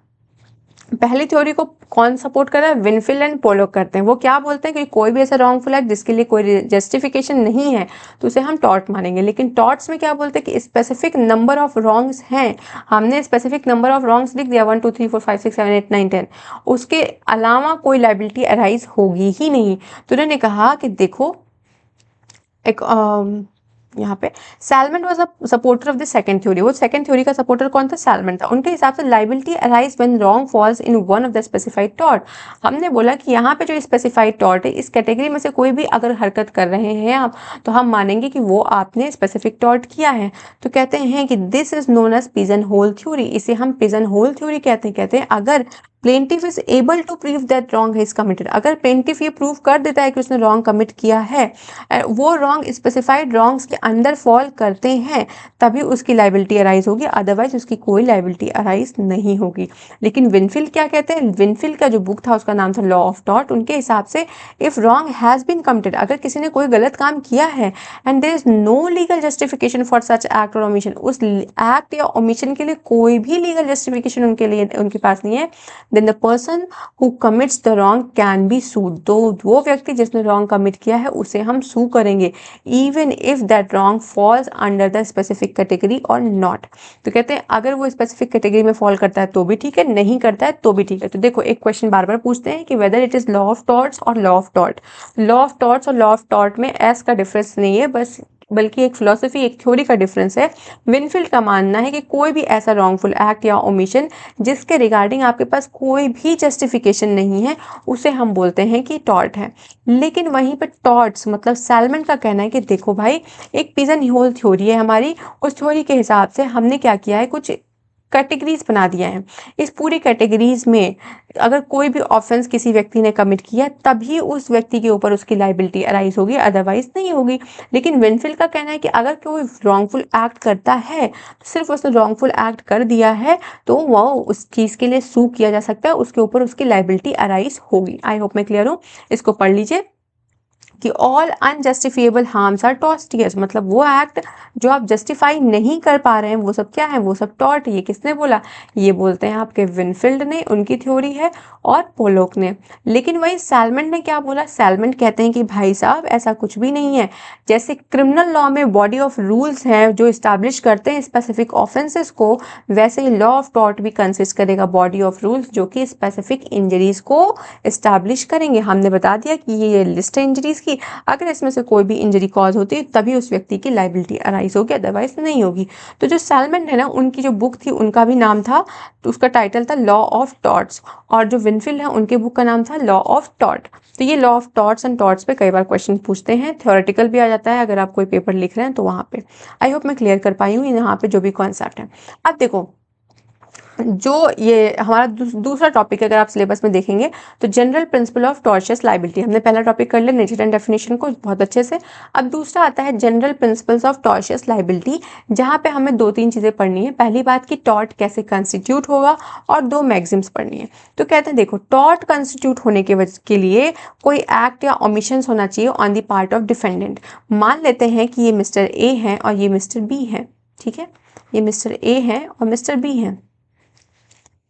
पहली थ्योरी को कौन सपोर्ट कर रहा है? विनफील्ड एंड पोलोक करते हैं। वो क्या बोलते हैं कि कोई भी ऐसा रॉन्गफुल एक्ट जिसके लिए कोई जस्टिफिकेशन नहीं है तो उसे हम टॉर्ट मानेंगे। लेकिन टॉर्ट्स में क्या बोलते हैं कि स्पेसिफिक नंबर ऑफ रॉन्ग्स हैं, हमने स्पेसिफिक नंबर ऑफ रॉन्ग्स लिख दिया 1 2 3 4 5 6 7 8 9 10, उसके अलावा कोई लाइबिलिटी अराइज होगी ही नहीं। तो उन्होंने कहा कि देखो एक यहाँ पे salmon was a supporter of the second theory. वो सेकंड थ्योरी का सपोर्टर कौन था? सैलमन था। उनके हिसाब से liability arise when wrong falls in one of the specified tort. हमने बोला कि यहाँ पे जो स्पेसिफाइड टॉर्ट है, इस कैटेगरी में से कोई भी अगर हरकत कर रहे हैं आप, तो हम मानेंगे कि वो आपने स्पेसिफिक टॉर्ट किया है। तो कहते हैं कि this is known as pigeon hole theory. इसे हम पिजन होल थ्योरी कहते हैं अगर plaintiff is able to prove that wrong is committed. अगर प्लेंटिफ ये प्रूव कर देता है कि उसने रॉन्ग कमिट किया है, वो रॉन्ग स्पेसिफाइड रॉन्ग्स के अंदर फॉल करते हैं, तभी उसकी लाइबिलिटी अराइज होगी, अदरवाइज उसकी कोई लाइबिलिटी अराइज नहीं होगी। लेकिन विनफील्ड क्या कहते हैं? विनफील्ड का जो बुक था उसका नाम था लॉ ऑफ टॉर्ट। उनके हिसाब से if wrong has been committed, अगर किसी ने कोई गलत काम किया है and there is no legal justification for such act और ओमिशन, उस एक्ट या ओमिशन के लिए कोई भी लीगल जस्टिफिकेशन उनके पास नहीं है, then the person who commits the wrong can be sued. तो वो व्यक्ति जिसने रॉन्ग कमिट किया है उसे हम सू करेंगे, even if that wrong falls under the specific category और नॉट। तो कहते हैं अगर वो स्पेसिफिक कैटेगरी में फॉल करता है तो भी ठीक है, नहीं करता है तो भी ठीक है। तो देखो एक क्वेश्चन बार बार पूछते हैं कि whether it is law of torts और law of tort. Law of torts और लॉ ऑफ टॉर्ट में एस का डिफरेंस नहीं है, बल्कि एक फिलोसफी, एक थ्योरी का डिफरेंस है। विनफील्ड का मानना है कि कोई भी ऐसा रॉन्गफुल एक्ट या ओमिशन जिसके रिगार्डिंग आपके पास कोई भी जस्टिफिकेशन नहीं है, उसे हम बोलते हैं कि टॉर्ट है। लेकिन वहीं पर टॉर्ट्स मतलब सैलमन का कहना है कि देखो भाई, एक पिजन होल थ्योरी है हमारी, उस थ्योरी के हिसाब से हमने क्या किया है, कुछ कैटेगरीज बना दिया है। इस पूरी कैटेगरीज में अगर कोई भी ऑफेंस किसी व्यक्ति ने कमिट किया तभी उस व्यक्ति के ऊपर उसकी लाइबिलिटी अराइज होगी, अदरवाइज नहीं होगी। लेकिन विनफील्ड का कहना है कि अगर कोई रॉन्गफुल एक्ट करता है, तो सिर्फ उसने रॉन्गफुल एक्ट कर दिया है तो वो उस चीज़ के लिए सू किया जा सकता है, उसके ऊपर उसकी लाइबिलिटी अराइज होगी। आई होप मैं क्लियर हूँ। इसको पढ़ लीजिए कि ऑल अनजस्टिफिएबल हार्म्स आर टॉर्टियस, मतलब वो एक्ट जो आप जस्टिफाई नहीं कर पा रहे हैं वो सब क्या है, वो सब टॉर्ट। ये किसने बोला? ये बोलते हैं आपके विनफील्ड ने, उनकी थ्योरी है, और पोलोक ने। लेकिन वही सैलमन ने क्या बोला? सैलमन कहते हैं कि भाई साहब ऐसा कुछ भी नहीं है। जैसे क्रिमिनल लॉ में बॉडी ऑफ रूल्स हैं जो इस्टेब्लिश करते हैं स्पेसिफिक ऑफेंसेस को, वैसे ही लॉ ऑफ टॉर्ट भी कंसिस्ट करेगा बॉडी ऑफ रूल्स जो कि स्पेसिफिक इंजरीज को इस्टेब्लिश करेंगे। हमने बता दिया कि ये लिस्ट है इंजरीज की, अगर इसमें से कोई भी इंजरी कॉज होती है तभी उस व्यक्ति की लाइबिलिटी अराइज होगी, अदरवाइज नहीं होगी। तो जो सैलमन है ना, उनकी जो बुक थी उनका भी नाम था, तो उसका टाइटल था लॉ ऑफ टॉर्ट्स, और जो विनफील्ड है उनके बुक का नाम था लॉ ऑफ टॉर्ट। तो ये law of torts and torts पे कई बार क्वेश्चन पूछते हैं, थ्योरेटिकल भी आ जाता है अगर आप कोई पेपर लिख रहे हैं तो वहाँ पे। आई होप मैं क्लियर कर पाई हूँ यहाँ पे जो भी कॉन्सेप्ट है। अब देखो जो ये हमारा दूसरा टॉपिक है, अगर आप सिलेबस में देखेंगे तो general principle of tortious liability. हमने पहला टॉपिक कर लिया नेचर एंड डेफिनेशन को बहुत अच्छे से। अब दूसरा आता है general principles of tortious liability, जहाँ पे हमें 2-3 चीज़ें पढ़नी है। पहली बात कि टॉर्ट कैसे कंस्टिट्यूट होगा, और 2 मैक्सिम्स पढ़नी है। तो कहते हैं देखो, टॉर्ट कंस्टिट्यूट होने के लिए कोई एक्ट या ओमिशंस होना चाहिए on the part of defendant. मान लेते हैं कि ये मिस्टर ए है और ये मिस्टर बी है, ठीक है, ये मिस्टर ए है और मिस्टर बी है।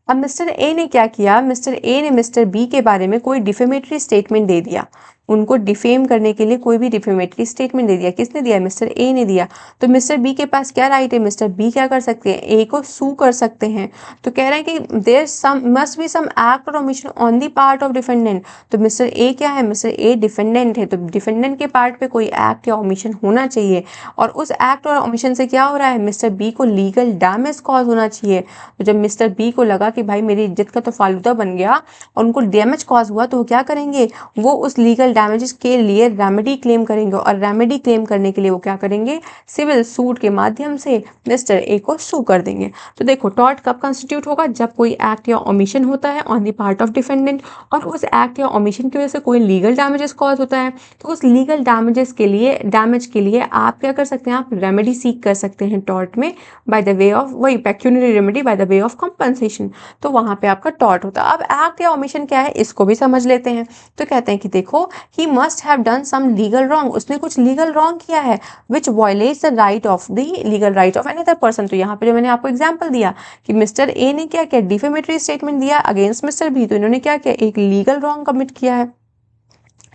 अब मिस्टर ए ने क्या किया? मिस्टर ए ने मिस्टर बी के बारे में कोई डिफेमेटरी स्टेटमेंट दे दिया। उनको डिफेम करने के लिए कोई भी डिफेमेटरी स्टेटमेंट दे दिया। किसने दिया? मिस्टर ए ने दिया। तो मिस्टर बी के पास क्या राइट है? मिस्टर बी क्या कर सकते हैं? ए को सू कर सकते हैं। तो कह रहे हैं कि there must be some act और omission on the part of defendant. तो मिस्टर ए क्या है? मिस्टर ए डिफेंडेंट है, तो डिफेंडेंट के पार्ट पे कोई एक्ट या ओमिशन होना चाहिए, और उस एक्ट और ओमिशन से क्या हो रहा है? मिस्टर बी को लीगल डैमेज कॉज होना चाहिए। तो जब मिस्टर बी को लगा कि भाई मेरी इज्जत का तो फालूदा बन गया और उनको डैमेज कॉज हुआ, तो वो क्या करेंगे? वो उस लीगल डैमेजेस के लिए रेमेडी क्लेम करेंगे, और रेमेडी क्लेम करने के लिए वो क्या करेंगे? सिविल सूट के माध्यम से मिस्टर ए को सू कर देंगे। तो देखो, टॉर्ट कब कंस्टिट्यूट होगा? जब कोई एक्ट या ओमिशन होता है on the part of defendant, और उस एक्ट या ओमिशन की वजह से कोई लीगल डैमेजेस कॉज होता है। तो उस लीगल डैमेज के लिए आप क्या कर सकते हैं? आप रेमेडी सीख कर सकते हैं टॉर्ट में, बाय द वे ऑफ वही pecuniary remedy by the way of compensation. तो वहां पे आपका टॉर्ट होता है। अब एक्ट या ओमिशन क्या है, इसको भी समझ लेते हैं। तो कहते हैं कि देखो, he must have done some legal wrong, उसने कुछ लीगल रॉन्ग किया है, which violates the right of the legal right of any other person. तो यहाँ पे जो मैंने आपको एग्जाम्पल दिया कि मिस्टर ए ने क्या किया, डिफेमेटरी स्टेटमेंट दिया अगेंस्ट मिस्टर बी, तो इन्होंने क्या किया, एक लीगल रॉन्ग कमिट किया है,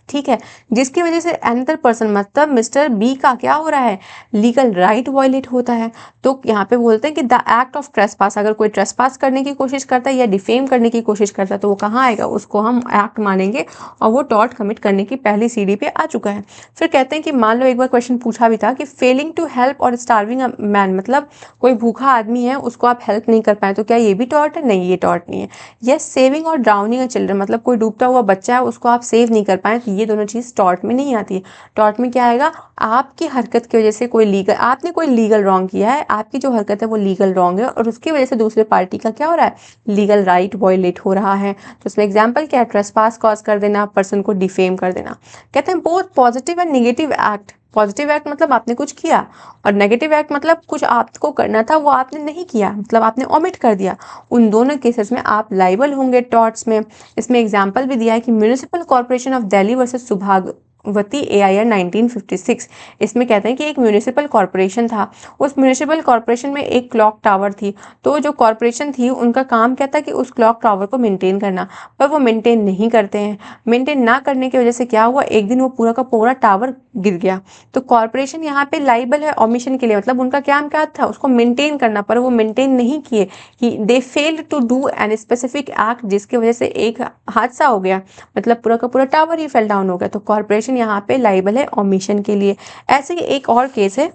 ठीक है, जिसकी वजह से अनदर पर्सन मतलब मिस्टर बी का क्या हो रहा है, लीगल राइट वायलेट होता है। तो यहाँ पे बोलते हैं कि द एक्ट ऑफ ट्रेसपास, अगर कोई ट्रेसपास करने की कोशिश करता है या डिफेम करने की कोशिश करता है तो वो कहाँ आएगा, उसको हम एक्ट मानेंगे और वो टॉर्ट कमिट करने की पहली सीढ़ी पे आ चुका है। फिर कहते हैं कि मान लो एक बार क्वेश्चन पूछा भी था कि फेलिंग टू हेल्प और स्टार्विंग अ मैन, मतलब कोई भूखा आदमी है उसको आप हेल्प नहीं कर पाए, तो क्या ये भी टॉर्ट है, नहीं ये टॉर्ट नहीं है। यस, सेविंग और ड्राउनिंग अ चिल्ड्रन, मतलब कोई डूबता हुआ बच्चा है उसको आप सेव नहीं कर पाए, तो ये दोनों चीज़ टॉर्ट में नहीं आती है। टॉर्ट में क्या आएगा, आपकी हरकत की वजह से कोई लीगल, आपने कोई लीगल रॉन्ग किया है, आपकी जो हरकत है वो लीगल रॉन्ग है और उसकी वजह से दूसरे पार्टी का क्या हो रहा है, लीगल राइट वायलेट हो रहा है। तो इसमें एग्जाम्पल क्या है, ट्रेसपास कॉज कर देना, पर्सन को डिफेम कर देना। कहते हैं both positive and negative act, positive act मतलब आपने कुछ किया और नेगेटिव एक्ट मतलब कुछ आपको करना था वो आपने नहीं किया, मतलब आपने ओमिट कर दिया, उन दोनों केसेस में आप लाइबल होंगे टॉर्ट्स में। इसमें एग्जांपल भी दिया है कि municipal corporation of Delhi versus Subhagwati AIR 1956। इसमें कहते हैं कि एक म्यूनिसिपल कॉर्पोरेशन था, उस म्यूनिसिपल कॉर्पोरेशन में एक क्लॉक टावर थी, तो जो कॉर्पोरेशन थी उनका काम क्या था कि उस क्लॉक टावर को मेंटेन करना, पर वो मेंटेन नहीं करते हैं। मेंटेन ना करने की वजह से क्या हुआ, एक दिन वो पूरा का पूरा टावर गिर गया। तो कॉर्पोरेशन यहाँ पे लाइबल है ओमिशन के लिए, मतलब उनका काम क्या था, उसको मेंटेन करना, पर वो मेंटेन नहीं किए, कि they failed to do an specific act, जिसकी वजह से एक हादसा हो गया, मतलब पूरा का पूरा टावर ही फेल डाउन हो गया। तो कॉर्पोरेशन यहाँ पे लाइबल है ओमिशन के लिए। ऐसे ही एक और केस है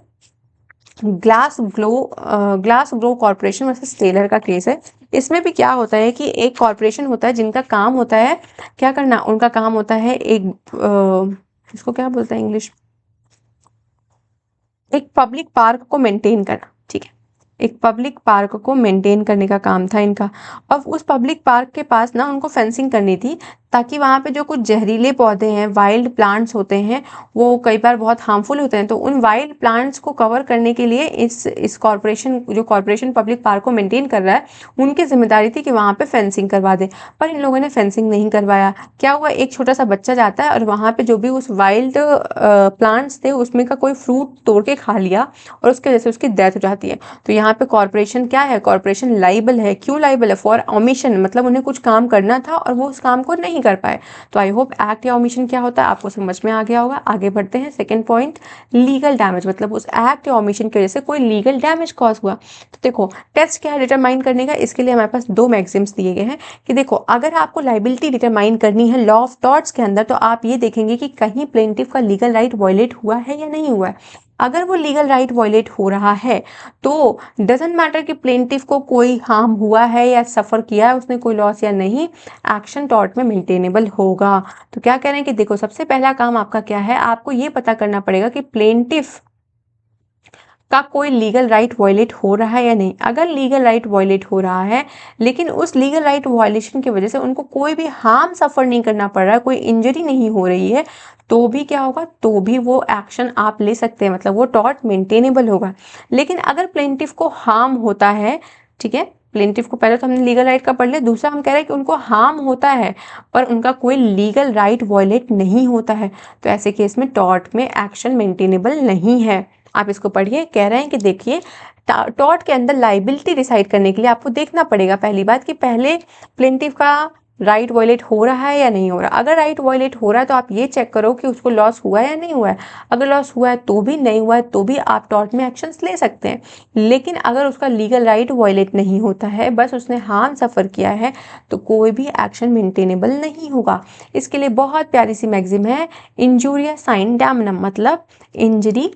Glasgow Corporation versus Taylor का केस है। इसमें भी क्या होता है कि एक कॉर्पोरेशन होता है जिनका काम होता है क्या करना, उनका काम होता है एक इसको क्या बोलते हैं इंग्लिश, एक पब्लिक पार्क को मेंटेन करना, ठीक है, एक पब्लिक पार्क को मेंटेन करने का काम था इनका। अब उस पब्लिक पार्क के पास ना उनको फेंसिंग करनी थी, ताकि वहाँ पे जो कुछ जहरीले पौधे हैं, वाइल्ड प्लांट्स होते हैं, वो कई बार बहुत हार्मफुल होते हैं, तो उन वाइल्ड प्लांट्स को कवर करने के लिए इस कॉर्पोरेशन, जो कॉर्पोरेशन पब्लिक पार्क को मेंटेन कर रहा है, उनकी जिम्मेदारी थी कि वहाँ पे फेंसिंग करवा दे। पर इन लोगों ने फेंसिंग नहीं करवाया। क्या हुआ, एक छोटा सा बच्चा जाता है और वहाँ पे जो भी उस वाइल्ड प्लांट्स थे उसमें का कोई फ्रूट तोड़ के खा लिया और उसकी वजह से उसकी डेथ हो जाती है। तो यहाँ पे कॉर्पोरेशन क्या है, कॉर्पोरेशन लाइबल है। क्यों लाइबल है, फॉर ओमिशन, मतलब उन्हें कुछ काम करना था और वो उस काम को नहीं कर पाए। तो आई होप एक्ट या ओमिशन क्या होता है आपको समझ में आ गया होगा। आगे बढ़ते हैं, सेकंड पॉइंट, लीगल डैमेज, मतलब उस एक्ट या ओमिशन की वजह से कोई लीगल डैमेज कॉज हुआ। तो देखो टेस्ट क्या है डिटरमाइन करने का, इसके लिए हमारे पास दो मैक्सिम्स दिए गए हैं कि देखो अगर आपको लाइबिलिटी डिटरमाइन करनी है लॉ ऑफ टॉर्ट्स के अंदर, तो आप ये देखेंगे कि कहीं प्लेंटिफ का लीगल राइट वायलेट हुआ है या नहीं हुआ है। अगर वो लीगल राइट वायलेट हो रहा है तो डजेंट मैटर कि प्लेंटिफ को कोई हार्म हुआ है या सफ़र किया है उसने कोई लॉस या नहीं, एक्शन टॉर्ट में मेंटेनेबल होगा। तो क्या कह रहे हैं कि देखो सबसे पहला काम आपका क्या है, आपको ये पता करना पड़ेगा कि प्लेंटिफ का कोई लीगल राइट वायलेट हो रहा है या नहीं। अगर लीगल राइट वायलेट हो रहा है लेकिन उस लीगल राइट वायलेशन की वजह से उनको कोई भी हार्म सफ़र नहीं करना पड़ रहा है, कोई इंजरी नहीं हो रही है, तो भी क्या होगा, तो भी वो एक्शन आप ले सकते हैं, मतलब वो टॉर्ट मेंटेनेबल होगा। लेकिन अगर प्लेंटिफ को हार्म होता है, ठीक है, प्लेंटिफ को पहले तो हमने लीगल राइट का पढ़ लिया, दूसरा हम कह रहे हैं कि उनको हार्म होता है पर उनका कोई लीगल राइट वायलेट नहीं होता है, तो ऐसे केस में टॉर्ट में एक्शन मेंटेनेबल नहीं है। आप इसको पढ़िए, कह रहे हैं कि देखिए टॉर्ट के अंदर लाइबिलिटी डिसाइड करने के लिए आपको देखना पड़ेगा पहली बात कि पहले प्लेंटिफ का राइट वायलेट हो रहा है या नहीं हो रहा। अगर राइट वायलेट हो रहा है तो आप ये चेक करो कि उसको लॉस हुआ है या नहीं हुआ है। अगर लॉस हुआ है तो भी, नहीं हुआ है तो भी आप टॉर्ट में एक्शंस ले सकते हैं। लेकिन अगर उसका लीगल राइट वायलेट नहीं होता है, बस उसने हार्म सफ़र किया है, तो कोई भी एक्शन मेंटेनेबल नहीं होगा। इसके लिए बहुत प्यारी सी मैक्सिम है, इंजूरिया साइन डैमनम, मतलब इंजरी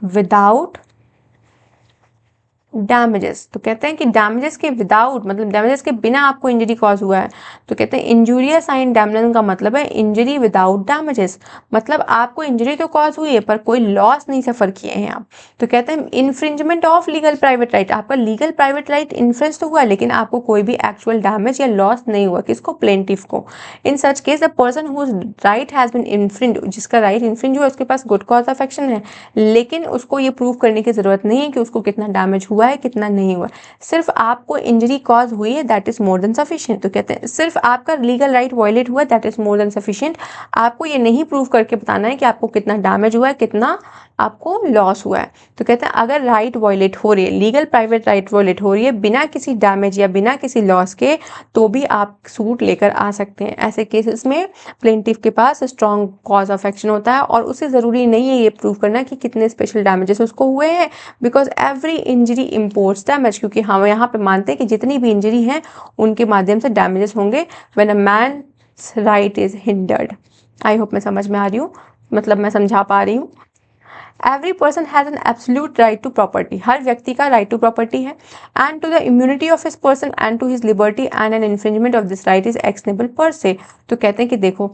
विदाउट डैमेजेस। तो कहते हैं कि डैमेजेस के विदाउट, मतलब डैमेजेस के बिना आपको इंजरी कॉज हुआ है, तो कहते हैं इंजूरिया साइन डैमनम का मतलब है इंजरी विदाउट डैमेजेस, मतलब आपको इंजरी तो कॉज हुई है पर कोई लॉस नहीं सफ़र किए हैं आप। तो कहते हैं infringement of legal private right, आपका लीगल प्राइवेट राइट इन्फ्रिंज तो हुआ लेकिन आपको कोई भी एक्चुअल डैमेज या लॉस नहीं हुआ, किसको, प्लेंटिफ को। In such case the person whose right has been infringe, जिसका राइट इन्फ्रिंज हुआ उसके पास गुड कॉज ऑफ एक्शन है, लेकिन उसको ये प्रूव करने की ज़रूरत नहीं है कि उसको कितना डैमेज हुआ हुआ है कितना नहीं हुआ है। सिर्फ आपको इंजरी कॉज हुई है that is more than sufficient. तो कहते हैं सिर्फ आपका लीगल राइट वायलेट हुआ that is more than sufficient. आपको ये नहीं प्रूव करके बताना है कि आपको कितना डैमेज हुआ है, कितना आपको लॉस हुआ है। तो कहते हैं अगर राइट वायलेट हो रही है, लीगल प्राइवेट राइट वायलेट हो रही है बिना किसी डैमेज या बिना किसी लॉस के, तो भी आप सूट लेकर आ सकते हैं। ऐसे केसेस में प्लेंटिफ के पास स्ट्रॉन्ग कॉज ऑफ एक्शन होता है और उसे ज़रूरी नहीं है ये प्रूव करना कि कितने स्पेशल डैमेजेस उसको हुए हैं, because every injury imports damage, क्योंकि हम यहाँ पे मानते हैं कि जितनी भी इंजरी है उनके माध्यम से डैमेजेस होंगे when a man's right is hindered. I hope मैं समझ में आ रही हूँ, मतलब मैं समझा पा रही हूँ। Every person has an absolute right to property, हर व्यक्ति का राइट टू प्रॉपर्टी है, and to the immunity of his person and to his liberty and an infringement of this right is actionable per se. तो कहते हैं कि देखो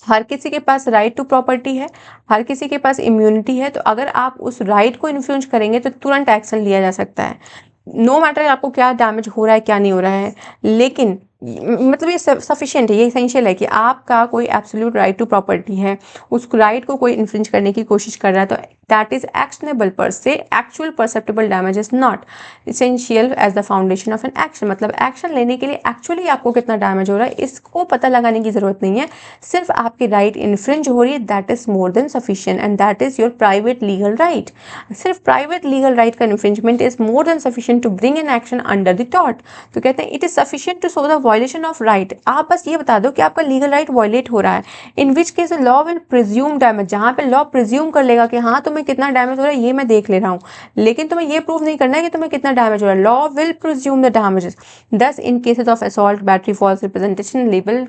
हर किसी के पास राइट टू प्रॉपर्टी है, हर किसी के पास इम्यूनिटी है, तो अगर आप उस राइट को इन्फ्लुएंस करेंगे तो तुरंत एक्शन लिया जा सकता है, नो मैटर आपको क्या डैमेज हो रहा है क्या नहीं हो रहा है। लेकिन मतलब ये सफिशिएंट है, ये एसेंशियल है कि आपका कोई एब्सोल्यूट राइट टू प्रॉपर्टी है, उस राइट को कोई इन्फ्रिंज करने की कोशिश कर रहा है तो that is actionable per se, actual perceptible damage is not essential as the foundation of an action. मतलब एक्शन लेने के लिए एक्चुअली आपको कितना डैमेज हो रहा है इसको पता लगाने की जरूरत नहीं है, सिर्फ आपकी राइट इन्फ्रिंज हो रही है that is more than sufficient and that is your private legal right. सिर्फ प्राइवेट लीगल राइट का infringement is more than sufficient to bring an action under the tort. तो कहते हैं it is sufficient to show the violation of right. आप बस ये बता दो कि आपका लीगल राइट वायलेट हो रहा है, in which case law will presume damage, जहां पे लॉ प्रिज्यूम कर लेगा कि हाँ तुम्हें कितना डैमेज हो रहा है ये मैं देख ले रहा हूँ, लेकिन तुम्हें ये प्रूव नहीं करना है कि तुम्हें कितना डैमेज हो रहा है। Law will presume the damages, thus in cases of assault, battery, false representation, libel,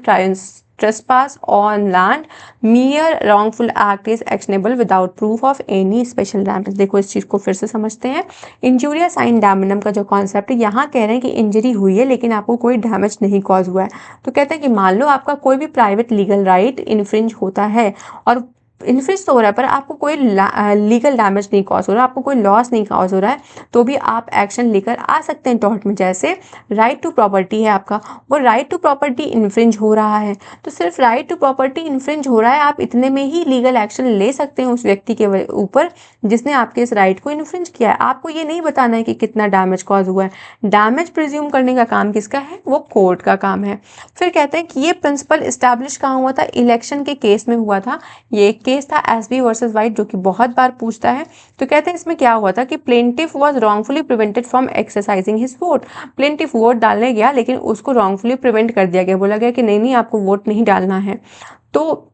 trespass on land, mere wrongful act is actionable without proof of any special damage। देखो इस चीज को फिर से समझते हैं। इंजुरिया साइन डैमिनम का जो कॉन्सेप्ट है, यहाँ कह रहे हैं कि इंजरी हुई है लेकिन आपको कोई डैमेज नहीं कॉज हुआ है। तो कहते हैं कि मान लो आपका कोई भी प्राइवेट लीगल राइट इन्फ्रिंज होता है और इन्फ्रिंज तो हो रहा है पर आपको कोई लीगल डैमेज नहीं कॉज हो रहा, आपको कोई लॉस नहीं कॉज हो रहा है, तो भी आप एक्शन लेकर आ सकते हैं टॉर्ट में। जैसे राइट टू प्रॉपर्टी है आपका, वो राइट टू प्रॉपर्टी इन्फ्रिंज हो रहा है, तो सिर्फ राइट टू प्रॉपर्टी इन्फ्रिंज हो रहा है, आप इतने में ही लीगल एक्शन ले सकते हैं उस व्यक्ति के ऊपर जिसने आपके इस राइट को इन्फ्रिंज किया है। आपको ये नहीं बताना है कि कितना डैमेज कॉज हुआ है, डैमेज प्रिज्यूम करने का काम किसका है, वो कोर्ट का काम है। फिर कहते हैं कि ये प्रिंसिपल इस्टेब्लिश कहाँ हुआ था, इलेक्शन के केस में हुआ था। ये केस था एसबी वर्सेस वाइट जो कि बहुत बार पूछता है। तो कहते हैं इसमें क्या हुआ था कि plaintiff was wrongfully prevented from exercising his vote. Plaintiff vote डालने गया लेकिन उसको रॉन्गफुली प्रिवेंट कर दिया गया, बोला गया कि नहीं आपको वोट नहीं डालना है। तो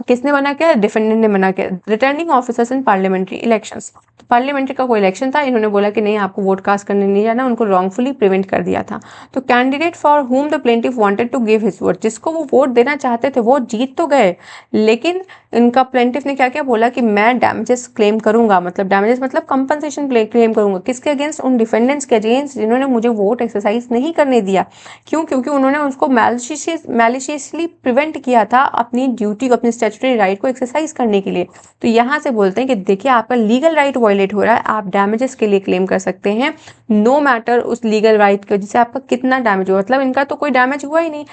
किसने मना किया, डिफेंडेंट ने मना किया। Returning officers in parliamentary elections, तो पार्लियामेंट्री का कोई इलेक्शन था, इन्होंने बोला कि नहीं आपको वोट कास्ट करने नहीं जाना, उनको रॉन्गफुली प्रिवेंट कर दिया था। तो candidate for whom the plaintiff wanted to give his vote, जिसको वो वोट देना चाहते थे वो जीत तो गए, लेकिन इनका प्लेंटिफ ने क्या किया, बोला कि मैं डैमेजेस क्लेम करूंगा, मतलब डैमेजेस मतलब कंपनसेशन क्लेम करूंगा। किसके अगेंस्ट, उन डिफेंडेंट्स के अगेंस्ट जिन्होंने मुझे वोट एक्सरसाइज नहीं करने दिया। क्यों, क्योंकि उन्होंने उसको मैलिशियसली प्रिवेंट किया था अपनी ड्यूटी को, अपनी स्टैट्यूटरी राइट को एक्सरसाइज करने के लिए। तो यहाँ से बोलते हैं कि देखिए आपका लीगल राइट वायलेट हो रहा है, आप डैमेजेस के लिए क्लेम कर सकते हैं, नो मैटर उस लीगल राइट के जिससे आपका कितना डैमेज हुआ। मतलब इनका तो कोई डैमेज हुआ ही नहीं,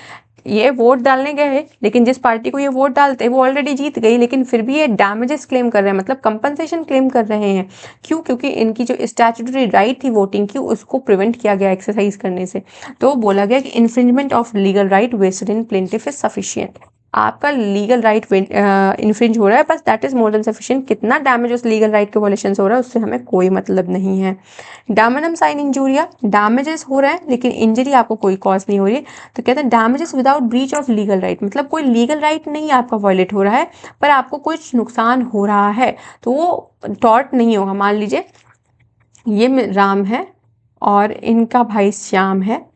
ये वोट डालने गए लेकिन जिस पार्टी को ये वोट डालते हैं वो ऑलरेडी जीत गई, लेकिन फिर भी ये डैमेजेस क्लेम कर रहे हैं, मतलब कंपनसेशन क्लेम कर रहे हैं। क्यों, क्योंकि इनकी जो स्टैट्यूटरी राइट थी वोटिंग की उसको प्रिवेंट किया गया एक्सरसाइज करने से। तो बोला गया कि infringement of legal right vested in plaintiff is sufficient. आपका लीगल राइट इन्फ्रिंज हो रहा है, बस that is more than sufficient. कितना डैमेज उस लीगल राइट के वॉलेशन से हो रहा है उससे हमें कोई मतलब नहीं है। डैमिनम साइन इंजूरिया, डैमेजेस हो रहे हैं लेकिन इंजरी आपको कोई कॉज नहीं हो रही। तो कहते हैं damages without breach of legal right, मतलब कोई लीगल राइट नहीं आपका वॉयलेट हो रहा है पर आपको कुछ नुकसान हो रहा है, तो वो टॉर्ट नहीं होगा। मान लीजिए ये राम है और इनका भाई श्याम है,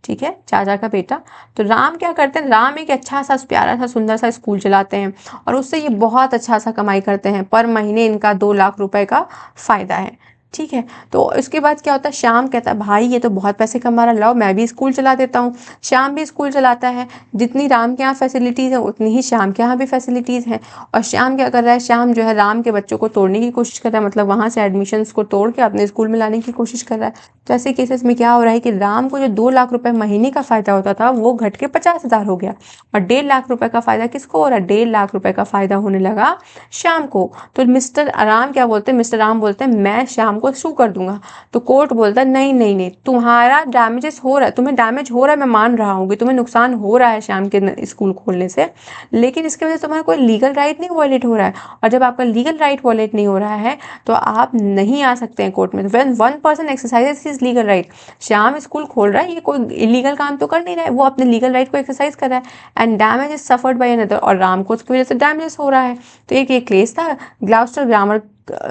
ठीक है, चाचा का बेटा। तो राम क्या करते हैं, राम एक अच्छा सा प्यारा सा सुंदर सा स्कूल चलाते हैं और उससे ये बहुत अच्छा सा कमाई करते हैं, पर महीने इनका 2 लाख रुपए का फायदा है, ठीक है। तो इसके बाद क्या होता है, श्याम कहता है भाई ये तो बहुत पैसे कमा रहा, लाओ मैं भी स्कूल चला देता हूँ। श्याम भी स्कूल चलाता है, जितनी राम के यहाँ फैसिलिटीज़ है उतनी ही श्याम के यहाँ भी फैसिलिटीज़ हैं। और श्याम क्या कर रहा है, श्याम जो है राम के बच्चों को तोड़ने की कोशिश कर रहा है, मतलब वहाँ से एडमिशन्स को तोड़ के अपने स्कूल में लाने की कोशिश कर रहा है। तो ऐसे केसेस में क्या हो रहा है कि राम को जो 2 लाख रुपए महीने का फायदा होता था वो घट के 50,000 हो गया और 1.5 लाख रुपए का फायदा किसको हो रहा है, 1.5 लाख रुपए का फायदा होने लगा श्याम को। तो मिस्टर राम क्या बोलते हैं, मिस्टर राम बोलते हैं मैं श्याम को सू कर दूंगा। तो कोर्ट बोलता है नहीं नहीं नहीं, तुम्हारा डैमेजेस हो रहा है, तुम्हें डैमेज हो रहा है, मैं मान रहा हूँ कि तुम्हें नुकसान हो रहा है श्याम के स्कूल खोलने से, लेकिन इसके वजह से तुम्हारा कोई लीगल राइट नहीं वॉयलेट हो रहा है। और जब आपका लीगल राइट वॉयलेट नहीं हो रहा है तो आप नहीं आ सकते हैं कोर्ट में। When one person exercises his legal right, Shyam school खोल रहा है, ये कोई इलीगल काम तो कर नहीं रहा है, वो अपने लीगल राइट को एक्सरसाइज कर रहा है, and damage is suffered by another, और राम को उसकी वजह से डैमेज हो रहा है। तो एक ये केस था Gloucester grammar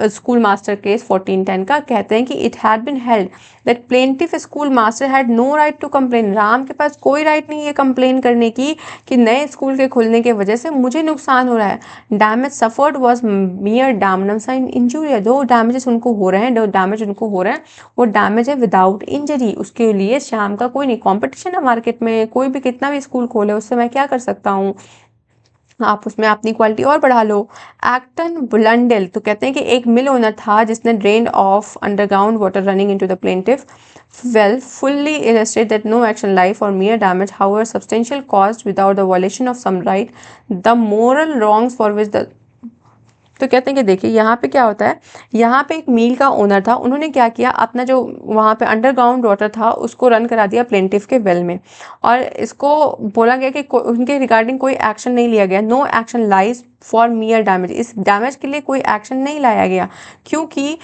school master case 1410 का। कहते हैं कि it had been held that plaintiff school master had no right to complain, Ram के पास कोई राइट नहीं है कंप्लेन करने की कि नए स्कूल के खुलने की वजह से मुझे नुकसान हो रहा है। Damage suffered was mere damnum sine injuria, जो डैमेजेस उनको हो रहे हैं, जो डैमेज उनको हो रहे हैं वो डैमेज है विदाउट इंजरी। उसके लिए श्याम का कोई नहीं, कॉम्पिटिशन है मार्केट में, कोई भी कितना भी स्कूल खोले उससे मैं क्या कर सकता हूँ, आप उसमें अपनी क्वालिटी और बढ़ा लो। एक्टन ब्लंडेल, तो कहते हैं कि एक मिल ओनर था जिसने drain of underground water running into the plaintiff well fully illustrate that no action life or mere damage however substantial caused without the violation of some right the moral wrongs for which the, तो कहते हैं कि देखिए यहाँ पे क्या होता है, यहाँ पे एक मील का ओनर था, उन्होंने क्या किया, अपना जो वहाँ पे अंडरग्राउंड वाटर था उसको रन करा दिया प्लेंटिफ के वेल में, और इसको बोला गया कि उनके रिगार्डिंग कोई एक्शन नहीं लिया गया, no action lies for mere damage, इस डैमेज के लिए कोई एक्शन नहीं लाया गया क्योंकि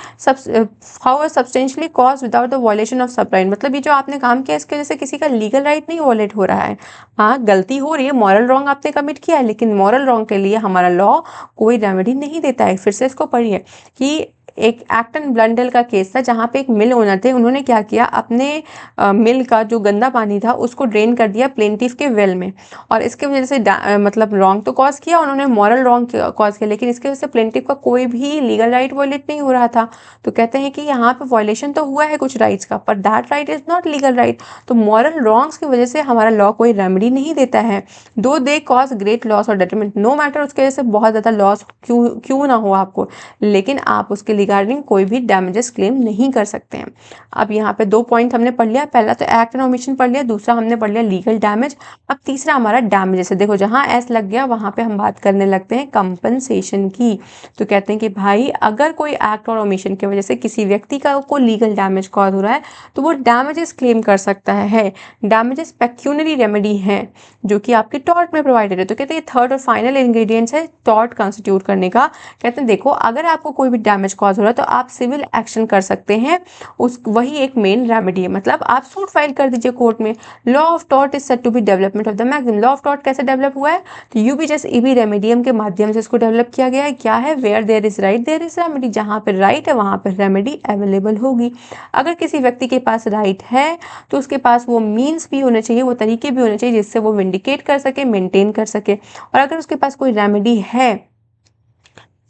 how substantially cause without the violation of some right, मतलब ये जो आपने काम किया इसकी वजह से किसी का लीगल राइट नहीं वॉयलेट हो रहा है। हाँ गलती हो रही है, मॉरल रॉन्ग आपने कमिट किया है, लेकिन मॉरल रॉन्ग के लिए हमारा लॉ कोई रेमेडी नहीं देता है। फिर से इसको पढ़िए कि एक एक्टन ब्लंडल का केस था जहाँ पे एक मिल ओनर थे, उन्होंने क्या किया, अपने मिल का जो गंदा पानी था उसको ड्रेन कर दिया प्लेंटिफ के वेल में, और इसके वजह से मतलब रॉन्ग तो कॉज किया उन्होंने, मॉरल रॉन्ग कॉज किया, लेकिन इसके वजह से प्लेंटिफ का कोई भी लीगल राइट वॉयलेट नहीं हो रहा था। तो कहते हैं कि यहाँ पे वॉयलेशन तो हुआ है कुछ राइट्स का, पर that right is not legal right. तो मॉरल रॉन्ग्स की वजह से हमारा लॉ कोई रेमेडी नहीं देता है, दो दे कॉज ग्रेट लॉस और डेट्रीमेंट, नो मैटर उसके वजह से बहुत ज़्यादा लॉस क्यों ना हो आपको, लेकिन आप उसके रिगार्डिंग कोई भी डैमेजेस क्लेम नहीं कर सकते हैं। अब यहाँ पे दो पॉइंट हमने पढ़ लिया, पहला तो एक्ट एंड ओमिशन पढ़ लिया, दूसरा हमने पढ़ लिया लीगल डैमेज। अब तीसरा हमारा डैमेजेस है। देखो जहाँ एस लग गया वहाँ पे हम बात करने लगते हैं कंपनसेशन की। तो कहते हैं कि भाई अगर कोई एक्ट और ओमिशन की वजह से किसी व्यक्ति का को लीगल डैमेज कॉज हो रहा है तो वो डैमेजेस क्लेम कर सकता है। डैमेजेस पेक्यूनरी रेमेडी है जो कि आपके टॉर्ट में प्रोवाइडेड है। तो कहते हैं थर्ड और फाइनल इंग्रेडिएंट्स है टॉर्ट कंस्टिट्यूट करने का। कहते हैं देखो अगर आपको कोई भी डैमेज कॉज हो रहा है तो आप सिविल एक्शन कर सकते हैं, उस वही एक मेन रेमेडी है, मतलब आप सूट फाइल कर दीजिए कोर्ट में। Law of tort is said to be development of the maxim. Law of tort कैसे डेवलप हुआ है, तो यूबीजस ईबी रेमेडियम के माध्यम से इसको डेवलप किया गया है। क्या है, where there is right there is remedy, जहाँ पर राइट है वहाँ पर रेमेडी अवेलेबल होगी। अगर किसी व्यक्ति के पास राइट है तो उसके पास वो मीन्स भी होने चाहिए, वो तरीके भी होने चाहिए जिससे वो विंडिकेट कर सके, मेंटेन कर सके। और अगर उसके पास कोई रेमेडी है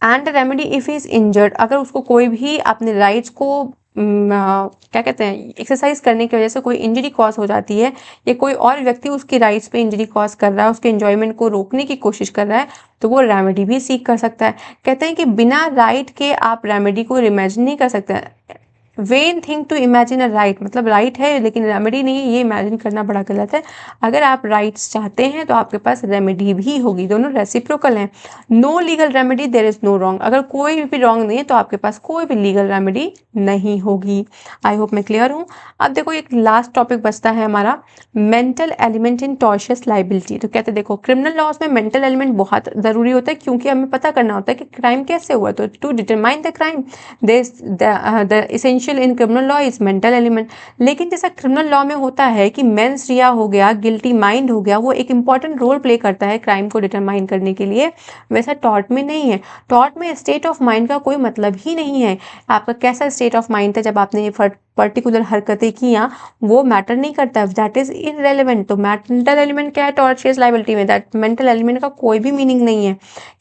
and remedy if is injured, अगर उसको कोई भी अपने राइट्स को क्या कहते हैं एक्सरसाइज करने की वजह से कोई इंजरी कॉज हो जाती है या कोई और व्यक्ति उसके राइट्स पे इंजरी कॉज कर रहा है, उसके एंजॉयमेंट को रोकने की कोशिश कर रहा है, तो वो रेमेडी भी सीख कर सकता है। कहते हैं कि बिना राइट के आप रेमेडी को इमेजिन नहीं कर सकते। When thing to imagine a right, मतलब राइट है लेकिन रेमेडी नहीं है, ये इमेजिन करना बड़ा गलत है। अगर आप राइट्स चाहते हैं तो आपके पास रेमेडी भी होगी, दोनों रेसिप्रोकल हैं। No legal remedy there is no wrong, अगर कोई भी रॉन्ग नहीं है तो आपके पास कोई भी लीगल रेमेडी नहीं होगी। आई होप मैं क्लियर हूँ। अब देखो एक लास्ट टॉपिक बचता है हमारा मेंटल एलिमेंट इन टॉर्शियस लाइबिलिटी। तो कहते हैं देखो क्रिमिनल लॉज में मेंटल एलिमेंट बहुत ज़रूरी होता है क्योंकि हमें पता करना होता है कि क्राइम कैसे हुआ। तो to determine the crime the essential in criminal law is mental element. लेकिन जैसा क्रिमिनल लॉ में होता है कि मेंस रिया हो गया, गिल्टी माइंड हो गया, वो एक इंपॉर्टेंट रोल प्ले करता है क्राइम को डिटरमाइन करने के लिए, वैसा टॉर्ट में नहीं है। टॉर्ट में स्टेट ऑफ माइंड का कोई मतलब ही नहीं है। आपका कैसा स्टेट ऑफ माइंड था जब आपने ये पर्टिकुलर हरकतें किया वो मैटर नहीं करता, दैट इज इररेलेवेंट। तो मेंटल एलिमेंट क्या है टॉर्शियस लाइबिलिटी में, दैट मेंटल एलिमेंट का कोई भी मीनिंग नहीं है।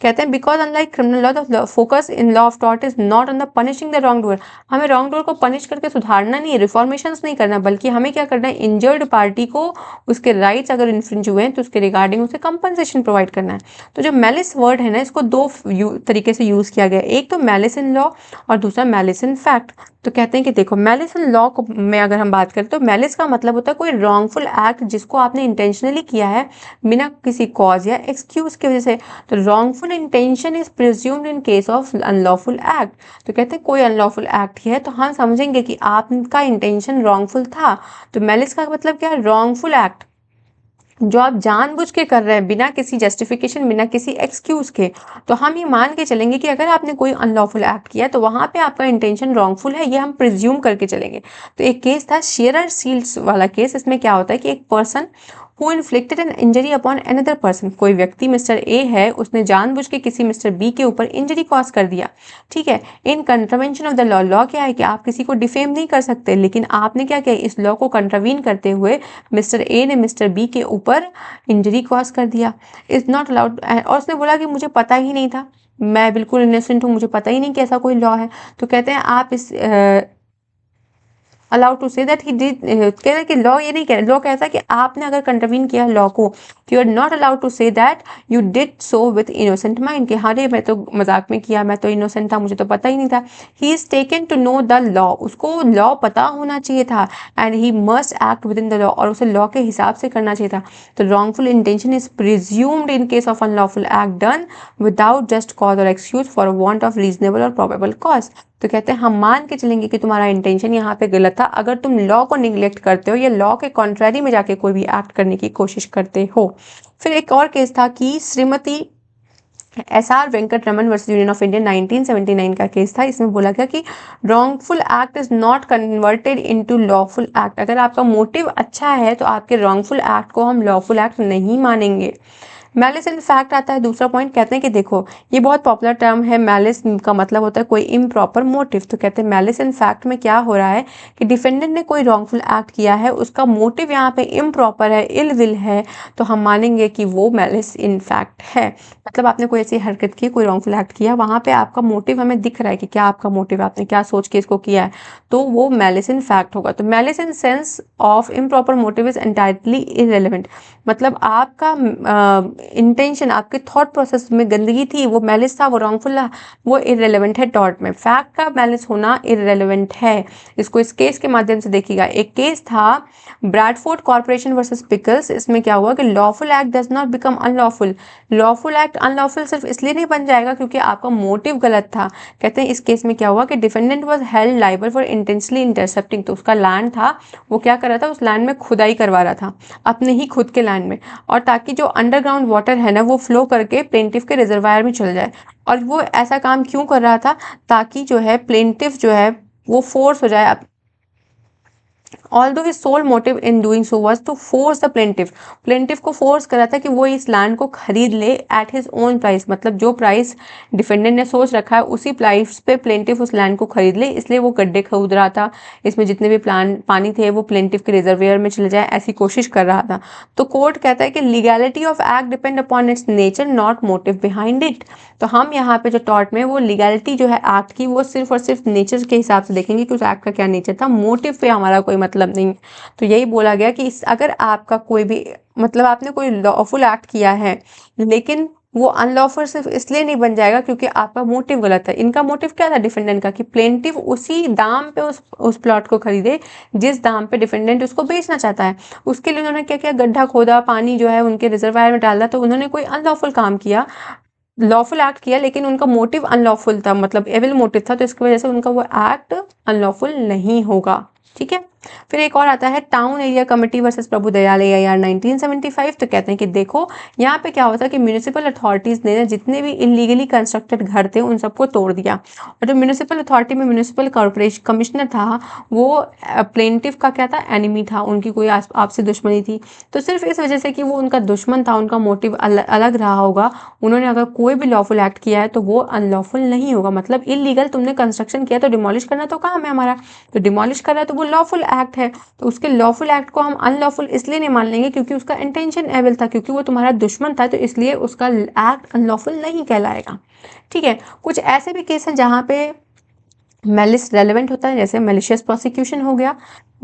कहते हैं because unlike criminal law the focus in law of tort is not on the punishing the wrong doer. हमें रॉन्ग डूअर को पनिश करके सुधारना नहीं है, रिफॉर्मेशंस नहीं करना, बल्कि हमें क्या करना है, इंजर्ड पार्टी को उसके राइट्स अगर इन्फ्रिंज हुए हैं तो उसके रिगार्डिंग उसे कंपनसेशन प्रोवाइड करना है। तो जो मैलिस वर्ड है ना इसको दो तरीके से यूज किया गया है, एक तो मैलिस इन लॉ और दूसरा मैलिस इन फैक्ट। तो कहते हैं कि देखो मैलिस लॉ में अगर हम बात करें तो मैलिस का मतलब होता है कोई रॉन्गफुल एक्ट जिसको आपने इंटेंशनली किया है बिना किसी कॉज या एक्सक्यूज की वजह से। तो wrongful intention is presumed in case of unlawful act. तो कहते हैं कोई अनलॉफुल एक्ट है तो हम समझेंगे कि आपका इंटेंशन रॉन्गफुल था। तो मैलिस का मतलब क्या है? रॉन्गफुल एक्ट जो आप जानबूझ के कर रहे हैं बिना किसी जस्टिफिकेशन, बिना किसी एक्सक्यूज के। तो हम ये मान के चलेंगे कि अगर आपने कोई अनलॉफुल एक्ट किया तो वहां पे आपका इंटेंशन रॉन्गफुल है, ये हम प्रिज्यूम करके चलेंगे। तो एक केस था शेरर सील्स वाला केस। इसमें क्या होता है कि एक person who inflicted an injury upon another person, कोई व्यक्ति मिस्टर ए है, उसने जानबूझ के किसी मिस्टर बी के ऊपर इंजरी कॉज कर दिया। ठीक है, इन contravention of the law. Law क्या है कि आप किसी को डिफेम नहीं कर सकते, लेकिन आपने क्या किया, इस लॉ को कंट्रावीन करते हुए मिस्टर ए ने मिस्टर बी के ऊपर इंजरी कॉज कर दिया। Is not allowed. और उसने बोला कि मुझे पता ही नहीं था, मैं बिल्कुल इनोसेंट हूँ, मुझे पता ही नहीं कि ऐसा कोई लॉ है। तो कहते हैं आप इस allowed to say that he did, कह रहा है कि लॉ ये नहीं कह रहा, लॉ कहता है कि आपने अगर कंट्रवीन किया लॉ को, you are not allowed to say that you did so with innocent mind, कि हाँ रे मैं तो मजाक में किया, मैं तो इनोसेंट था, मुझे तो पता ही नहीं था। He is taken to know the law, उसको लॉ पता होना चाहिए था, and he must act within the law, और उसे लॉ के हिसाब से करना चाहिए था। तो wrongful intention is presumed in case of unlawful act done without just cause और excuse for want of reasonable और प्रोबेबल कॉज। तो कहते हैं हम मान के चलेंगे कि तुम्हारा इंटेंशन यहाँ पे गलत था अगर तुम लॉ को निग्लेक्ट करते हो या लॉ के कॉन्ट्ररी में जाके कोई भी एक्ट करने की कोशिश करते हो। फिर एक और केस था कि Shrimati SR Venkataraman versus Union of India 1979 का केस था। इसमें बोला गया कि wrongful act is not converted into lawful act. अगर आपका मोटिव अच्छा है तो आपके रॉन्गफुल एक्ट को हम लॉफुल एक्ट नहीं मानेंगे। मैलिस इन फैक्ट आता है दूसरा पॉइंट। कहते हैं कि देखो ये बहुत पॉपुलर टर्म है, मैलिस का मतलब होता है कोई इम्प्रॉपर मोटिव। तो कहते हैं मैलिस इन फैक्ट में क्या हो रहा है कि डिफेंडेंट ने कोई रॉन्गफुल एक्ट किया है, उसका मोटिव यहाँ पे इम्प्रॉपर है, इल विल है, तो हम मानेंगे कि वो मैलिस इन फैक्ट है। मतलब आपने कोई ऐसी हरकत की, कोई रॉन्गफुल एक्ट किया, वहाँ पे आपका मोटिव हमें दिख रहा है कि क्या आपका मोटिव, आपने क्या सोच के इसको किया है, तो वो मैलिस इन फैक्ट होगा। तो malice in sense of improper motive is entirely irrelevant. मतलब आपका इंटेंशन, आपके थॉट प्रोसेस में गंदगी थी, वो मैलिस था, वो रॉन्गफुल था, वो इररेलेवेंट है टॉट में। फैक्ट का मैलिस होना इररेलेवेंट है। इसको इस केस के माध्यम से देखिएगा। एक केस था ब्रैडफोर्ड कॉर्पोरेशन वर्सेस पिकल्स। इसमें क्या हुआ कि lawful act does not become unlawful. Lawful act unlawful सिर्फ इसलिए नहीं बन जाएगा क्योंकि आपका मोटिव गलत था। कहते हैं इस केस में क्या हुआ कि defendant was held liable for intentionally intercepting. तो उसका लैंड था, वो क्या कर रहा था, उस लैंड में खुदाई करवा रहा था अपने ही खुद के लैंड में, और ताकि जो अंडरग्राउंड वाटर है ना वो फ्लो करके प्लेंटिफ के रिजर्वायर में चल जाए। और वो ऐसा काम क्यों कर रहा था, ताकि जो है प्लेंटिफ जो है वो फोर्स हो जाए। Although his sole motive in doing so was to force the plaintiff, plaintiff को फोर्स करा था कि वो इस लैंड को खरीद ले एट हिज ओन प्राइस। मतलब जो प्राइस डिफेंडेंट ने सोच रखा है उसी प्राइस पे प्लेंटिफ उस लैंड को खरीद ले, इसलिए वो गड्ढे खोद रहा था, इसमें जितने भी पानी थे वो प्लेंटिफ के रिजर्वेयर में चले जाए, ऐसी कोशिश कर रहा था। तो कोर्ट कहता है कि legality of act depend upon its nature not motive behind it. तो हम यहाँ पे जो टॉर्ट में वो लीगैलिटी जो है एक्ट की, वो सिर्फ और सिर्फ नेचर के हिसाब से देखेंगे कि उस एक्ट का क्या नेचर था, मोटिव पे हमारा कोई मतलब नहीं। तो यही बोला गया कि अगर आपका कोई भी मतलब आपने कोई लॉफुल एक्ट किया है लेकिन वो अनलॉफुल सिर्फ इसलिए नहीं बन जाएगा क्योंकि आपका मोटिव गलत है। इनका मोटिव क्या था डिफेंडेंट का, कि प्लेंटिफ उसी दाम पे उस प्लॉट को खरीदे जिस दाम पे डिफेंडेंट उसको बेचना चाहता है। उसके लिए उन्होंने क्या किया, गड्ढा खोदा, पानी जो है उनके रिजर्वायर में डाला। तो उन्होंने कोई अनलॉफुल काम किया, लॉफुल एक्ट किया, लेकिन उनका मोटिव अनलॉफुल था, मतलब एविल मोटिव था, तो इसकी वजह से उनका वो एक्ट अनलॉफुल नहीं होगा। ठीक है। फिर एक और आता है टाउन एरिया कमेटी वर्सेस प्रभु दयाल AIR 1975। तो कहते हैं कि देखो यहाँ पे क्या होता है कि म्यूनिसिपल अथॉरिटीज ने जितने भी इलीगली कंस्ट्रक्टेड घर थे उन सबको तोड़ दिया, और जो म्यूनिसिपल अथॉरिटी में म्यूनिसिपल कॉर्पोरेशन कमिश्नर था वो प्लेंटिफ का क्या था, एनिमी था, उनकी कोई आपसे दुश्मनी थी। तो सिर्फ इस वजह से कि वो उनका दुश्मन था, उनका मोटिव अलग रहा होगा, उन्होंने अगर कोई भी लॉफुल एक्ट किया है तो वो अनलॉफुल नहीं होगा। मतलब इलीगल तुमने कंस्ट्रक्शन किया तो डिमोलिश करना तो काम है हमारा, तो डिमोलिश कर रहा है तो वो लॉफुल एक्ट है। तो उसके लॉफुल एक्ट को हम अनलॉफुल इसलिए नहीं मान लेंगे क्योंकि उसका इंटेंशन एविल था, क्योंकि वो तुम्हारा दुश्मन था, तो इसलिए उसका एक्ट अनलॉफुल नहीं कहलाएगा। ठीक है। कुछ ऐसे भी केस हैं जहाँ पे मैलिस रेलेवेंट होता है, जैसे मैलिशियस प्रोसिक्यूशन हो गया,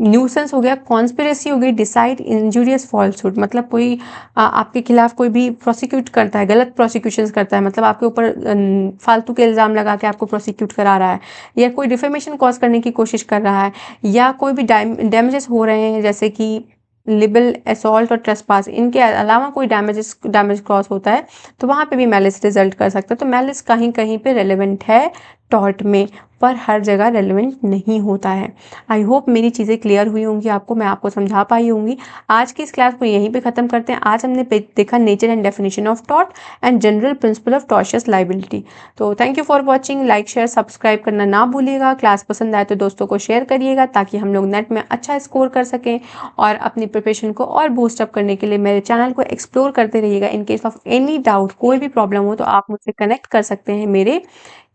न्यूसेंस हो गया, कॉन्स्पिरेसी हो गई, डिसाइड, इंजूरियस, फॉल्सहुड, मतलब कोई आपके खिलाफ कोई भी प्रोसिक्यूट करता है, गलत प्रोसिक्यूशंस करता है, मतलब आपके ऊपर फालतू के इल्ज़ाम लगा के आपको प्रोसिक्यूट करा रहा है, या कोई डिफेमेशन कॉज करने की कोशिश कर रहा है, या कोई भी डैमेजेस हो रहे हैं, जैसे कि लिबल, असॉल्ट और ट्रेसपास, इनके अलावा कोई डैमेज कॉज होता है, तो वहाँ पे भी मैलिस रिजल्ट कर सकता है। तो मैलिस कहीं कहीं पे रेलेवेंट है टॉर्ट में, पर हर जगह रेलेवेंट नहीं होता है। आई होप मेरी चीज़ें क्लियर हुई होंगी आपको, मैं आपको समझा पाई होंगी। आज की इस क्लास को यहीं पे ख़त्म करते हैं। आज हमने देखा nature and definition of tort and general principle of tortious liability. तो thank you for watching. Like share subscribe करना ना भूलिएगा। क्लास पसंद आए तो दोस्तों को शेयर करिएगा, ताकि हम लोग नेट में अच्छा स्कोर कर सकें, और अपनी प्रिपरेशन को और बूस्टअप करने के लिए मेरे चैनल को एक्सप्लोर करते रहिएगा। इन केस ऑफ एनी डाउट, कोई भी प्रॉब्लम हो, तो आप मुझसे कनेक्ट कर सकते हैं मेरे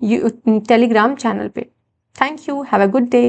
टेलीग्राम चैनल पे। Thank you, have a good day.